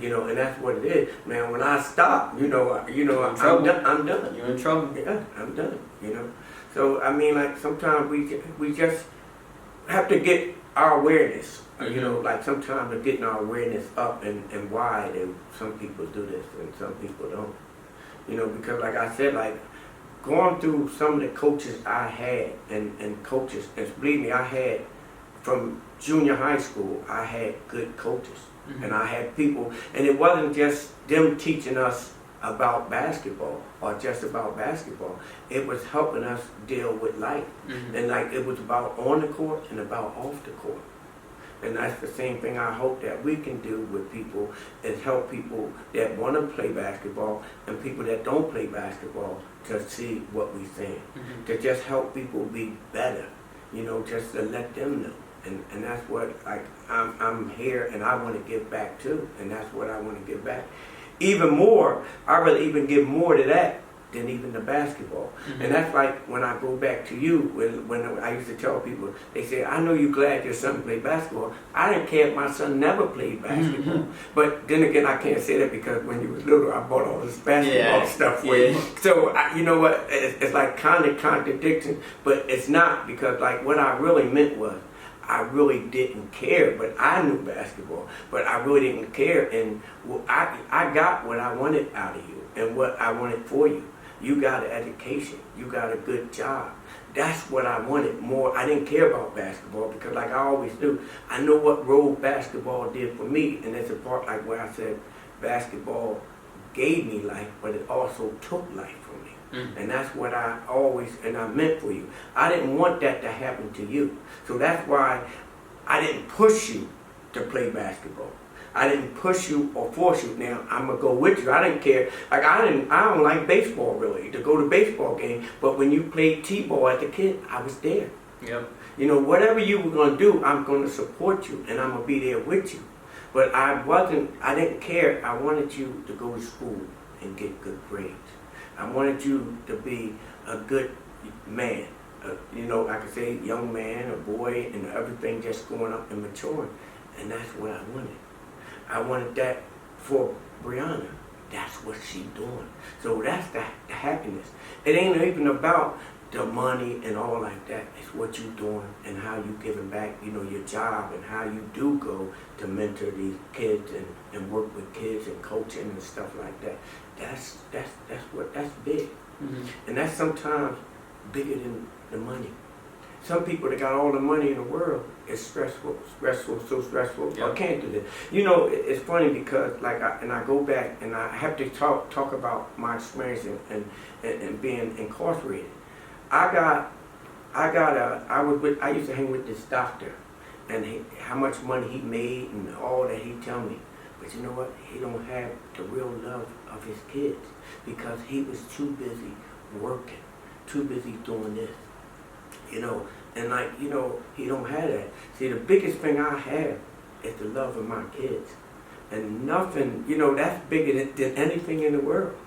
You know, and that's what it is, man. When I stop, I'm done. I'm done. You're in trouble. Yeah, I'm done. You know, so I mean, like sometimes we just have to get our awareness. You know, like sometimes we're getting our awareness up and wide, and some people do this and some people don't. You know, because like I said, like going through some of the coaches I had and coaches, and believe me, I had from junior high school, I had good coaches. And I had people, and it wasn't just them teaching us about basketball or just about basketball. It was helping us deal with life. And like it was about on the court and about off the court. And that's the same thing I hope that we can do with people, is help people that want to play basketball and people that don't play basketball to see what we're saying. To just help people be better, you know, just to let them know. And that's what, like, I'm here and I want to give back too. And that's what I want to give back. Even more, I really even give more to that than even the basketball. And that's like when I go back to you, when I used to tell people, they say, I know you're glad your son played basketball. I didn't care if my son never played basketball. But then again, I can't say that because when you was little, I bought all this basketball stuff for you. So, you know what, it's like kind of contradiction, but it's not, because like what I really meant was, I really didn't care, but I knew basketball, but I really didn't care, and I got what I wanted out of you and what I wanted for you. You got an education, you got a good job. That's what I wanted more. I didn't care about basketball because like I always do, I know what role basketball did for me, and it's a part like where I said basketball gave me life, but it also took life from me. And that's what I always, and I meant for you. I didn't want that to happen to you. So that's why I didn't push you to play basketball. I didn't push you or force you. Now, I'm going to go with you. I didn't care. Like, I don't like baseball, really, to go to baseball game. But when you played T-ball as a kid, I was there. Yep. You know, whatever you were going to do, I'm going to support you, and I'm going to be there with you. But I didn't care. I wanted you to go to school and get good grades. I wanted you to be a good man, you know, I could say young man, a boy, and everything just going up and maturing. And that's what I wanted. I wanted that for Brianna. That's what she's doing. So that's the happiness. It ain't even about the money and all like that. It's what you're doing and how you giving back, you know, your job, and how you do go to mentor these kids and work with kids and coaching and stuff like that. That's big. And that's sometimes bigger than the money. Some people that got all the money in the world, it's stressful, so stressful. I can't do this. You know, it's funny because like I go back and I have to talk about my experience and being incarcerated. I used to hang with this doctor, and how much money he made and all that he tell me. But you know what? He don't have the real love of his kids because he was too busy working, too busy doing this. You know, and like, you know, he don't have that. See, the biggest thing I have is the love of my kids. And nothing, you know, that's bigger than anything in the world.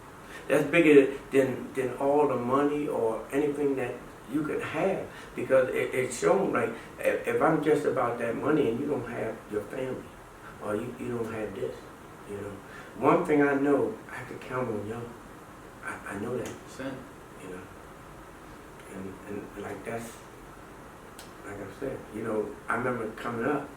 That's bigger than all the money or anything that you could have, because it's shown like if I'm just about that money and you don't have your family, or you don't have this, you know. One thing I know, I can count on y'all. I know that. You know. And like that's, like I said, you know, I remember coming up,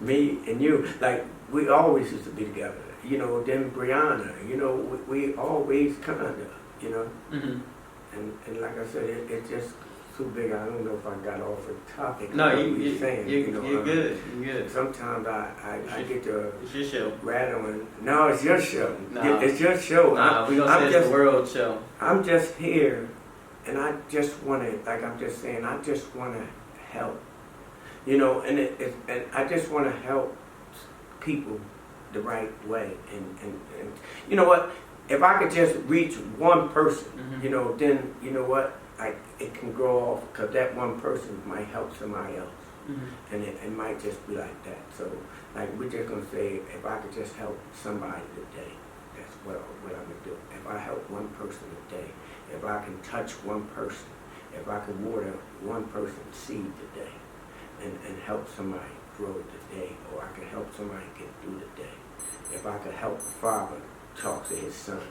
me and you, like we always used to be together. You know, then Brianna, you know, we always kind of, you know. And like I said, it's just too big. I don't know if I got off the topic. No, you're good. You're good. Sometimes I get to it's your show. Rattle and no, it's your show. Nah. It's your show. Nah, we gonna say it's the world show. I'm just here, and I just want to, like I'm just saying, I just want to help. You know, and and I just want to help people the right way. And you know what? If I could just reach one person, you know, then you know what? like it can grow off because that one person might help somebody else. Mm-hmm. And it might just be like that. So, like, we're just going to say, if I could just help somebody today, that's what I'm going to do. If I help one person today, if I can touch one person, if I can water one person's seed today and help somebody grow today, or I can help somebody get through the day, if I could help a father talk to his son.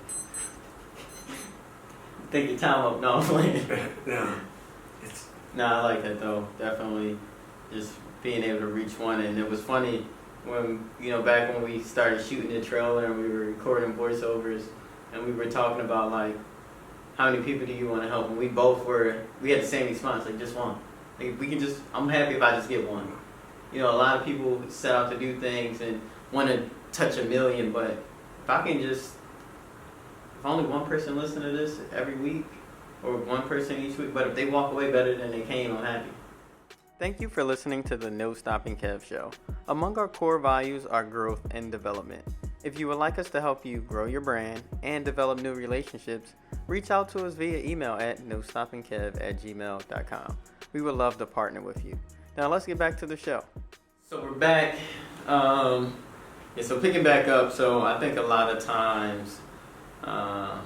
Take your time up, no, I'm playing. No. No, I like that though. Definitely, just being able to reach one. And it was funny when back when we started shooting the trailer and we were recording voiceovers, and we were talking about like how many people do you want to help, and we had the same response, like just one. Like we can just, I'm happy if I just get one. A lot of people set out to do things and want to touch 1 million, but if only one person listen to this every week, or one person each week, but if they walk away better than they came, I'm happy. Thank you for listening to the NoStoppingKev Show. Among our core values are growth and development. If you would like us to help you grow your brand and develop new relationships, reach out to us via email at nostoppingkev@gmail.com. We would love to partner with you. Now let's get back to the show. So we're back. So picking back up, so I think a lot of times, I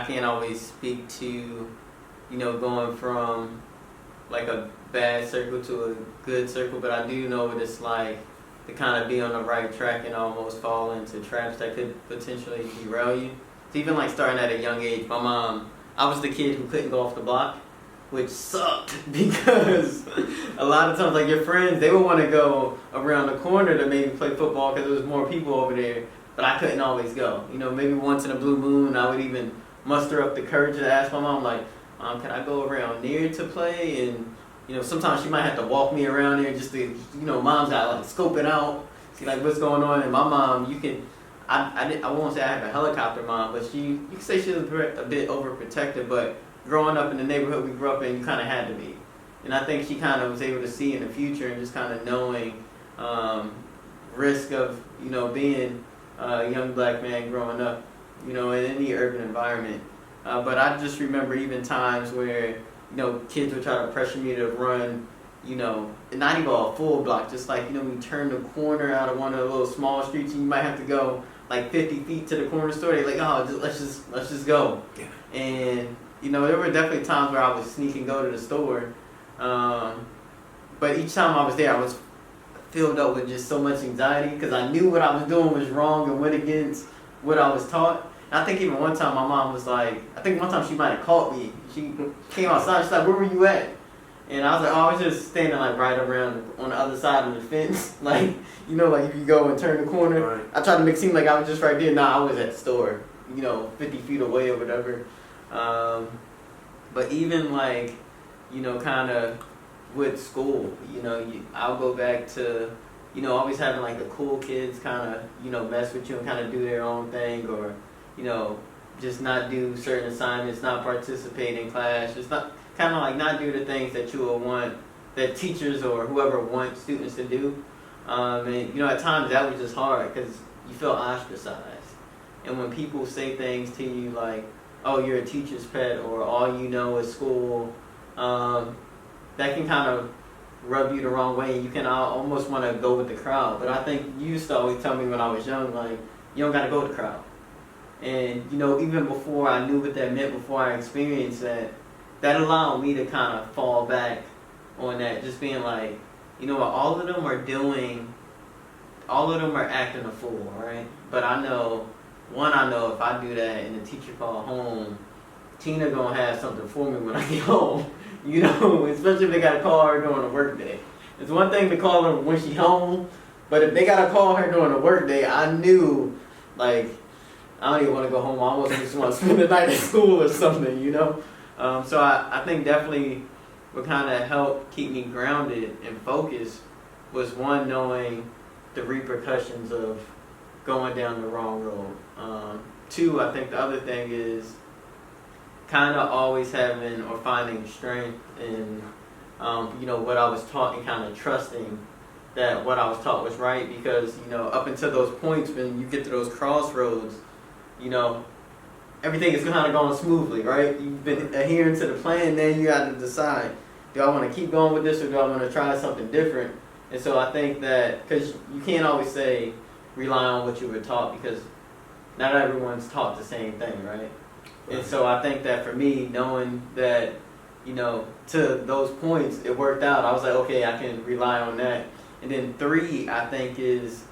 can't always speak to, going from like a bad circle to a good circle, but I do know what it's like to kind of be on the right track and almost fall into traps that could potentially derail you. So even like starting at a young age, I was the kid who couldn't go off the block, which sucked because a lot of times like your friends, they would want to go around the corner to maybe play football because there was more people over there, but I couldn't always go. Maybe once in a blue moon I would even muster up the courage to ask my mom, like, can I go around near to play? And sometimes she might have to walk me around there just to, mom's got like scope it out, see like what's going on. And my mom, I won't say I have a helicopter mom, but you can say she was a bit overprotective, but growing up in the neighborhood we grew up in, you kind of had to be. And I think she kind of was able to see in the future and just kind of knowing risk of, being a young black man growing up, in any urban environment. But I just remember even times where, kids would try to pressure me to run, not even a full block, just like, when you turn the corner out of one of the little small streets and you might have to go like 50 feet to the corner store. They're like, let's just go. Yeah. And, there were definitely times where I would sneak and go to the store. But each time I was there, I was filled up with just so much anxiety because I knew what I was doing was wrong and went against what I was taught. And I think even one time my mom was like, one time she might have caught me. She came outside, she's like, where were you at? And I was like, I was just standing like right around on the other side of the fence. Like, like if you go and turn the corner. Right. I tried to make it seem like I was just right there. Nah, I was at the store, 50 feet away or whatever. But even like, kind of with school, I'll go back to, always having like the cool kids kind of, mess with you and kind of do their own thing, or, just not do certain assignments, not participate in class, just not kind of like not do the things that you would want, that teachers or whoever want students to do. And, at times that was just hard because you feel ostracized. And when people say things to you like, oh, you're a teacher's pet, or all you know is school, that can kind of rub you the wrong way. You can almost want to go with the crowd. But I think you used to always tell me when I was young, like, you don't got to go with the crowd. And, even before I knew what that meant, before I experienced that, that allowed me to kind of fall back on that, just being like, what all of them are doing, all of them are acting a fool, right? But I know if I do that and the teacher call home, Tina gonna have something for me when I get home, especially if they gotta call her during the work day. It's one thing to call her when she's home, but if they gotta call her during the work day, I knew, like, I don't even want to go home. I almost just want to spend the night at school or something, So I think definitely what kind of helped keep me grounded and focused was, one, knowing the repercussions of going down the wrong road. Two, I think the other thing is kind of always having or finding strength in, what I was taught, and kind of trusting that what I was taught was right, because, up until those points when you get to those crossroads, everything is kind of going smoothly, right? You've been adhering to the plan, then you got to decide, do I want to keep going with this or do I want to try something different? And so I think that, because you can't always say rely on what you were taught, because not everyone's taught the same thing, right? And so I think that for me, knowing that, you know, to those points, it worked out. I was like, okay, I can rely on that. And then 3, I think, is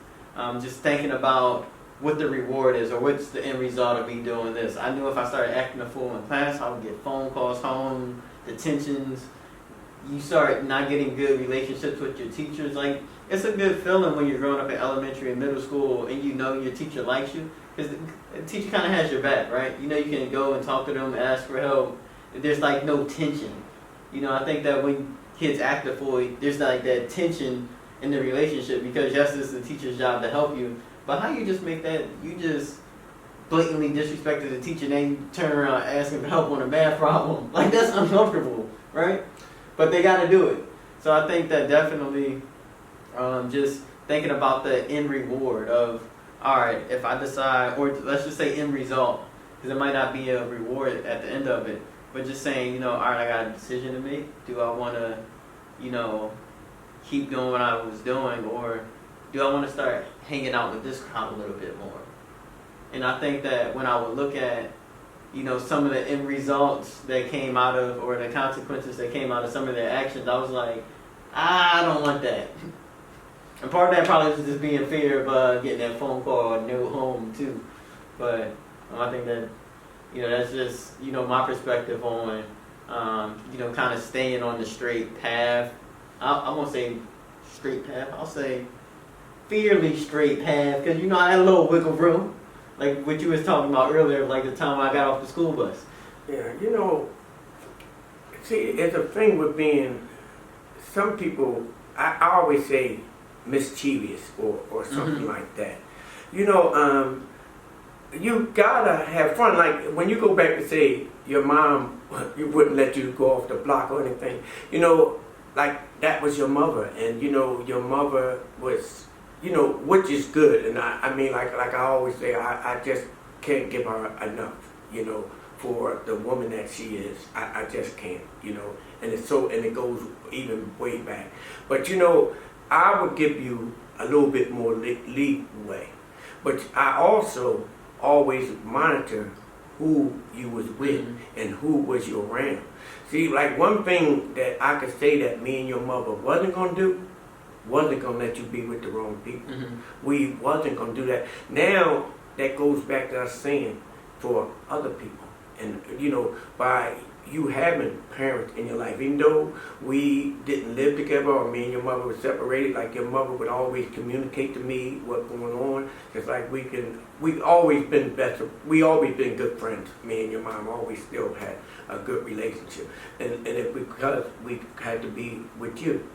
just thinking about what the reward is or what's the end result of me doing this. I knew if I started acting a fool in class, I would get phone calls home, detentions. You start not getting good relationships with your teachers. Like, it's a good feeling when you're growing up in elementary and middle school and you know your teacher likes you, because the teacher kind of has your back, right? You know, you can go and talk to them, ask for help. There's like no tension. You know, I think that when kids act a fool, there's like that tension in the relationship, because yes, it's the teacher's job to help you, but how you just make that, you just blatantly disrespected the teacher and then you turn around asking for help on a math problem. Like, that's uncomfortable, right? But they got to do it. So I think that definitely just thinking about the end reward of, all right, if I decide, or let's just say end result, because it might not be a reward at the end of it, but just saying, you know, all right, I got a decision to make. Do I want to, you know, keep doing what I was doing, or do I want to start hanging out with this crowd a little bit more? And I think that when I would look at, you know, some of the end results that came out of, or the consequences that came out of some of their actions, I was like, I don't want that. And part of that probably was just being fear of getting that phone call or no home too. But I think that, you know, that's just, you know, my perspective on, you know, kind of staying on the straight path. I won't say straight path. I'll say fairly straight path, because, you know, I had a little wiggle room, like what you was talking about earlier, like the time I got off the school bus. Yeah, you know, see, it's a thing with being, some people, I always say mischievous or something like that. You know, you gotta have fun. Like, when you go back to say your mom, you wouldn't let you go off the block or anything, you know, like, that was your mother, and, you know, your mother was, you know, which is good. And I mean, like I always say, I just can't give her enough, you know, for the woman that she is. I just can't, you know, and it's so, and it goes even way back. But, you know, I would give you a little bit more leeway. But I also always monitor who you was with and who was you around. See, like, one thing that I could say that me and your mother wasn't going to do, wasn't going to let you be with the wrong people. We wasn't going to do that. Now, that goes back to us saying for other people. And, you know, by you having parents in your life, even though we didn't live together, or me and your mother were separated, like, your mother would always communicate to me what's going on. It's like we've always been good friends. Me and your mom always still had a good relationship. And it's because we had to be with you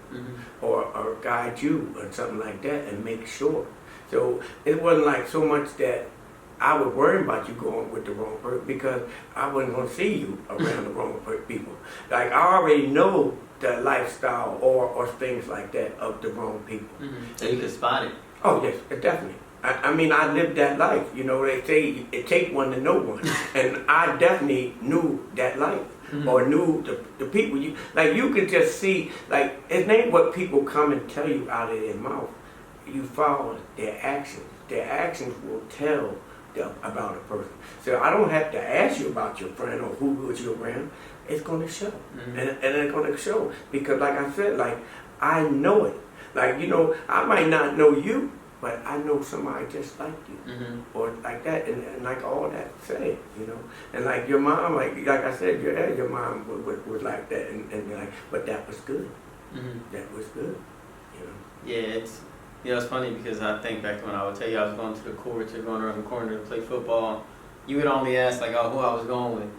or guide you or something like that and make sure. So it wasn't like so much that I was worried about you going with the wrong person, because I wasn't going to see you around the wrong people. Like, I already know the lifestyle or things like that of the wrong people. So you could spot it. Oh, yes, definitely. I mean, I lived that life. You know, they say it takes one to know one. And I definitely knew that life. Or knew the people. You could just see, like, it ain't what people come and tell you out of their mouth. You follow their actions. Their actions will tell about a person. So I don't have to ask you about your friend or who was you around. It's going to show. And it's going to show. Because, like I said, like, I know it. Like, you know, I might not know you, but I know somebody just like you, or like that, and like all that said, you know, and like your mom, like I said, your mom was like that, and like, but that was good. That was good, you know. Yeah, it's funny, because I think back to when I would tell you I was going to the courts or going around the corner to play football, you would only ask, like, oh, who I was going with,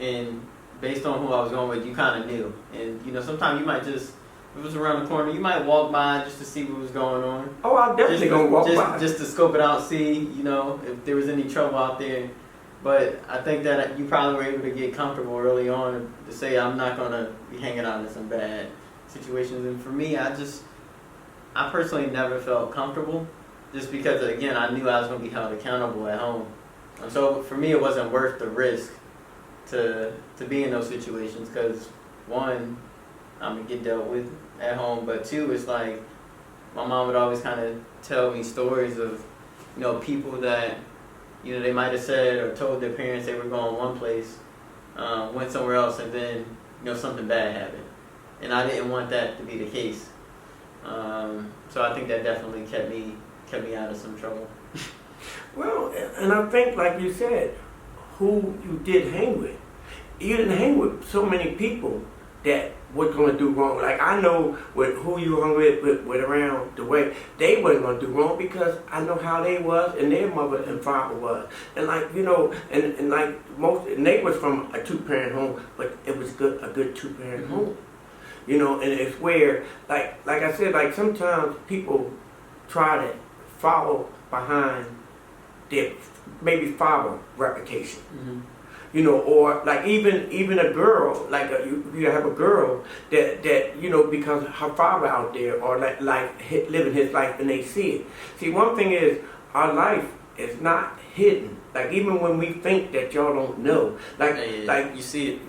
and based on who I was going with, you kind of knew. And, you know, sometimes you might just, if it was around the corner, you might walk by just to see what was going on. Oh, I'm definitely going to walk by. Just to scope it out, see, you know, if there was any trouble out there. But I think that you probably were able to get comfortable early on to say, I'm not going to be hanging out in some bad situations. And for me, I personally never felt comfortable, just because, again, I knew I was going to be held accountable at home. And so for me, it wasn't worth the risk to be in those situations because one, I'm gonna get dealt with at home, but two, it's like my mom would always kind of tell me stories of, people that, they might have said or told their parents they were going one place, went somewhere else, and then, something bad happened. And I didn't want that to be the case. So I think that definitely kept me out of some trouble. Well, and I think, like you said, who you did hang with. You didn't hang with so many people that were going to do wrong. Like, I know with who you hung with around the way, they weren't going to do wrong because I know how they was and their mother and father was. And like, and like and they was from a two-parent home, but it was a good two-parent home. And it's where, like I said, like sometimes people try to follow behind their maybe father reputation. Or like even a girl, like you have a girl that because her father out there or like living his life and they see it. See, one thing is our life is not hidden. Like even when we think that y'all don't know, like you see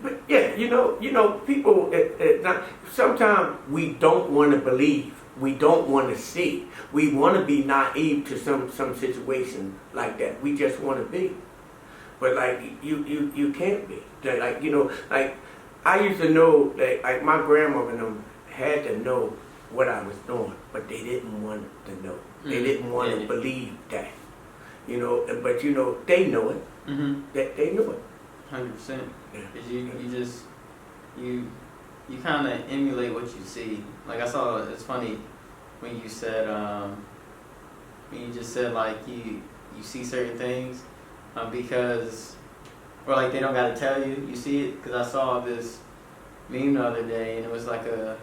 but it. people. It's not. Sometimes we don't want to believe. We don't want to see. We want to be naive to some situation like that. We just want to be. But like you can't be. Like like I used to know that like my grandmother and them had to know what I was doing, but they didn't want to know. They didn't want to believe that. But they know it. That they know it. 100%. Because you kind of emulate what you see. Like I saw, it's funny when you said when you just said like you see certain things. Because, or like they don't gotta tell you, you see it. Because I saw this meme the other day, and it was like a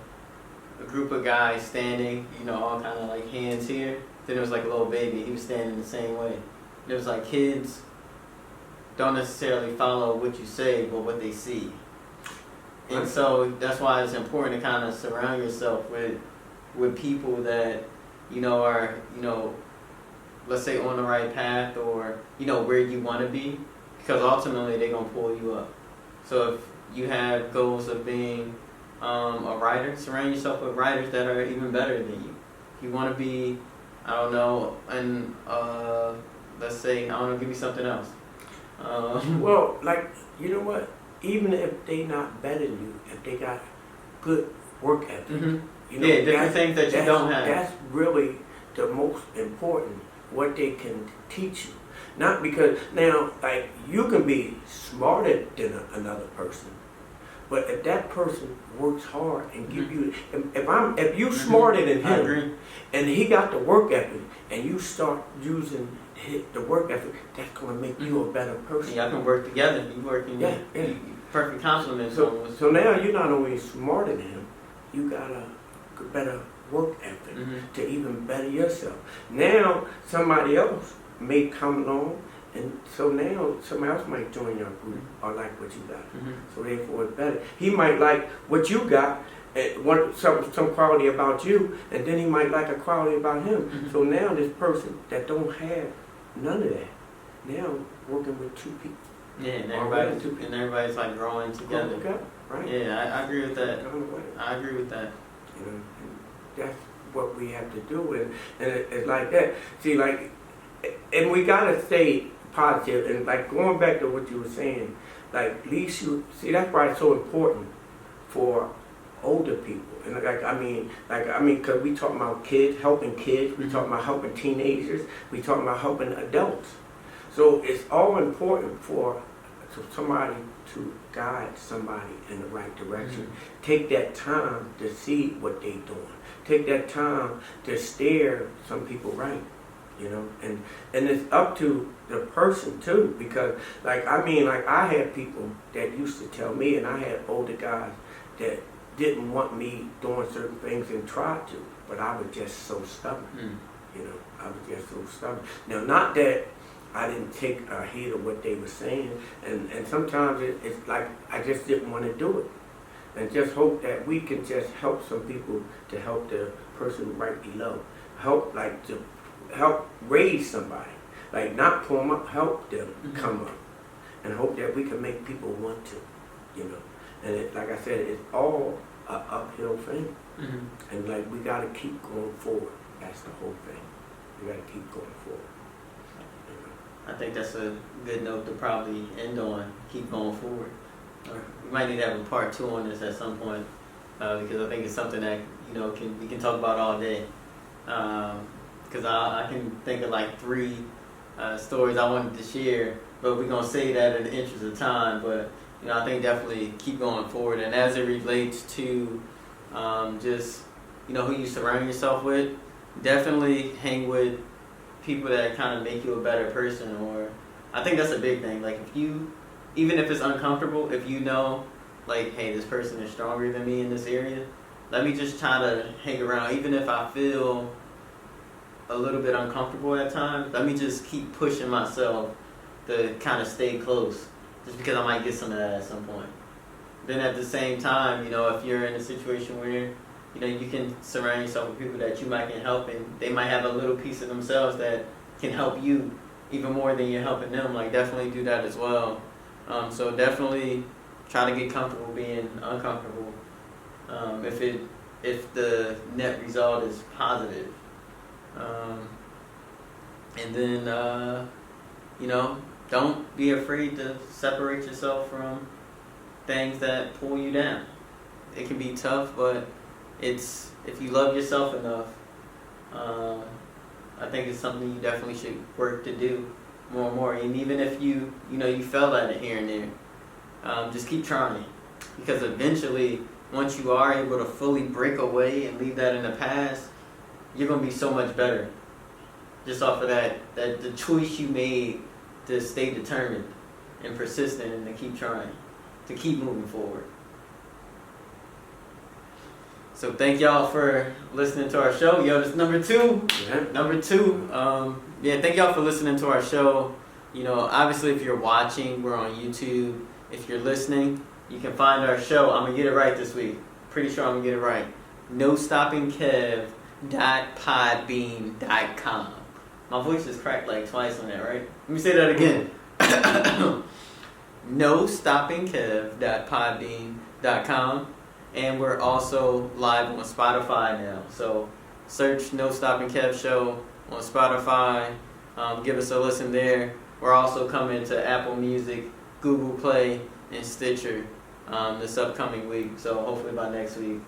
group of guys standing, all kind of like hands here. Then it was like a little baby. He was standing the same way. It was like kids don't necessarily follow what you say, but what they see. And so that's why it's important to kind of surround yourself with people that are let's say on the right path or where you want to be, because ultimately they're gonna pull you up. So if you have goals of being a writer, surround yourself with writers that are even better than you. If you want to be, I don't know, and let's say give me something else. Well, like what? Even if they not better than you, if they got good work ethic, different things that you don't have. That's really the most important. What they can teach you, not because now like you can be smarter than another person, but if that person works hard and give you, if you smarter than him, and he got the work ethic, and you start using the work ethic, that's gonna make you a better person. Y'all can work together. You working. Perfect compliment. So now you're not only smarter than him, you got a better work ethic to even better yourself. Now somebody else may come along, and so now somebody else might join your group or like what you got. So therefore it's better. He might like what you got, want some quality about you, and then he might like a quality about him. So now this person that don't have none of that, now working with two people. Yeah, and everybody's like growing together. Right? Yeah, I agree with that. I agree with that. That's what we have to do, and it's like that. See, like, and we gotta stay positive, and like going back to what you were saying, like at least you see that's why it's so important for older people, and because we talking about kids, helping kids, we talking about helping teenagers, we talking about helping adults. So it's all important for somebody to guide somebody in the right direction. Take that time to see what they're doing. Take that time to steer some people right, and it's up to the person too, because I had people that used to tell me, and I had older guys that didn't want me doing certain things and tried to, but I was just so stubborn. I was just so stubborn. Now, not that I didn't take a heed of what they were saying, and sometimes it's like I just didn't want to do it. And just hope that we can just help some people to help the person right below. To help raise somebody. Like not pull them up, help them come up, and hope that we can make people want to, you know. And it, like I said, it's all an uphill thing, and like we gotta keep going forward. That's the whole thing. We gotta keep going forward. You know? I think that's a good note to probably end on. Keep going forward. We might need to have a part 2 on this at some point, because I think it's something that we can talk about all day. Because I can think of like 3 stories I wanted to share, but we're gonna say that in the interest of time. But I think definitely keep going forward, and as it relates to just who you surround yourself with, definitely hang with people that kind of make you a better person. Or I think that's a big thing. Like even if it's uncomfortable, if you know, like, hey, this person is stronger than me in this area, let me just try to hang around, even if I feel a little bit uncomfortable at times. Let me just keep pushing myself to kind of stay close, just because I might get some of that at some point. Then at the same time, if you're in a situation where you can surround yourself with people that you might can help, and they might have a little piece of themselves that can help you even more than you're helping them. Like, definitely do that as well. So definitely try to get comfortable being uncomfortable. If the net result is positive. And then, don't be afraid to separate yourself from things that pull you down. It can be tough, but if you love yourself enough, I think it's something you definitely should work to do more and more. And even if you fell at it here and there, just keep trying. Because eventually, once you are able to fully break away and leave that in the past, you're going to be so much better. Just off of that the choice you made to stay determined and persistent and to keep trying, to keep moving forward. So thank y'all for listening to our show. Yo, this is number 2. Yeah. Number 2. Thank y'all for listening to our show. Obviously if you're watching, we're on YouTube. If you're listening, you can find our show. I'm going to get it right this week. Pretty sure I'm going to get it right. NoStoppingKev.podbean.com. My voice is cracked like twice on that, right? Let me say that again. NoStoppingKev.podbean.com. And we're also live on Spotify now. So search No Stopping Kev Show on Spotify. Give us a listen there. We're also coming to Apple Music, Google Play, and Stitcher this upcoming week. So hopefully by next week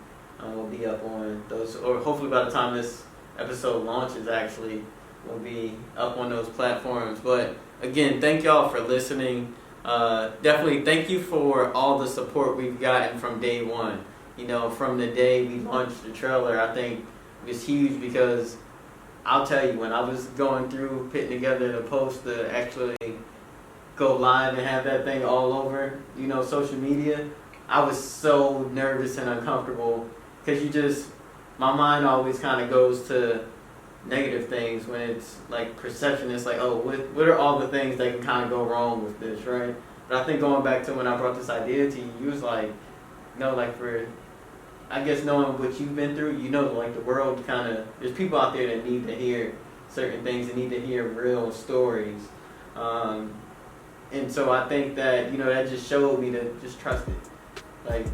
we'll be up on those, or hopefully by the time this episode launches, actually, we'll be up on those platforms. But again, thank y'all for listening. Definitely thank you for all the support we've gotten from day one. From the day we launched the trailer, I think it was huge, because I'll tell you, when I was going through putting together the post to actually go live and have that thing all over, social media, I was so nervous and uncomfortable, because my mind always kind of goes to negative things when it's like perception. It's like, oh, what are all the things that can kind of go wrong with this, right? But I think going back to when I brought this idea to you, you was like, for, I guess, knowing what you've been through, like the world there's people out there that need to hear certain things, and need to hear real stories. And so I think that, that just showed me to just trust it. Like,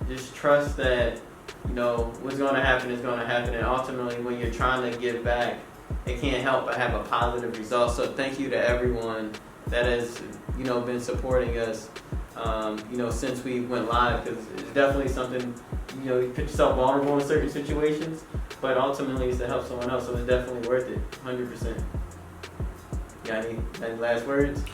just trust that, what's going to happen is going to happen. And ultimately, when you're trying to give back, it can't help but have a positive result. So thank you to everyone that has, been supporting us, since we went live. Because it's definitely something, you put yourself vulnerable in certain situations, but ultimately it's to help someone else. So it's definitely worth it, 100%. Got any last words?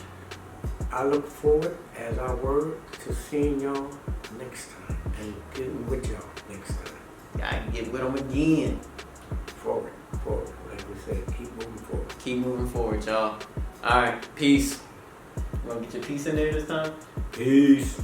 I look forward, as I were, to seeing y'all next time and getting with y'all next time. Gotta get with them again. Forward. Like we said, keep moving forward. Keep moving forward, y'all. Alright, peace. You wanna get your peace in there this time? Peace.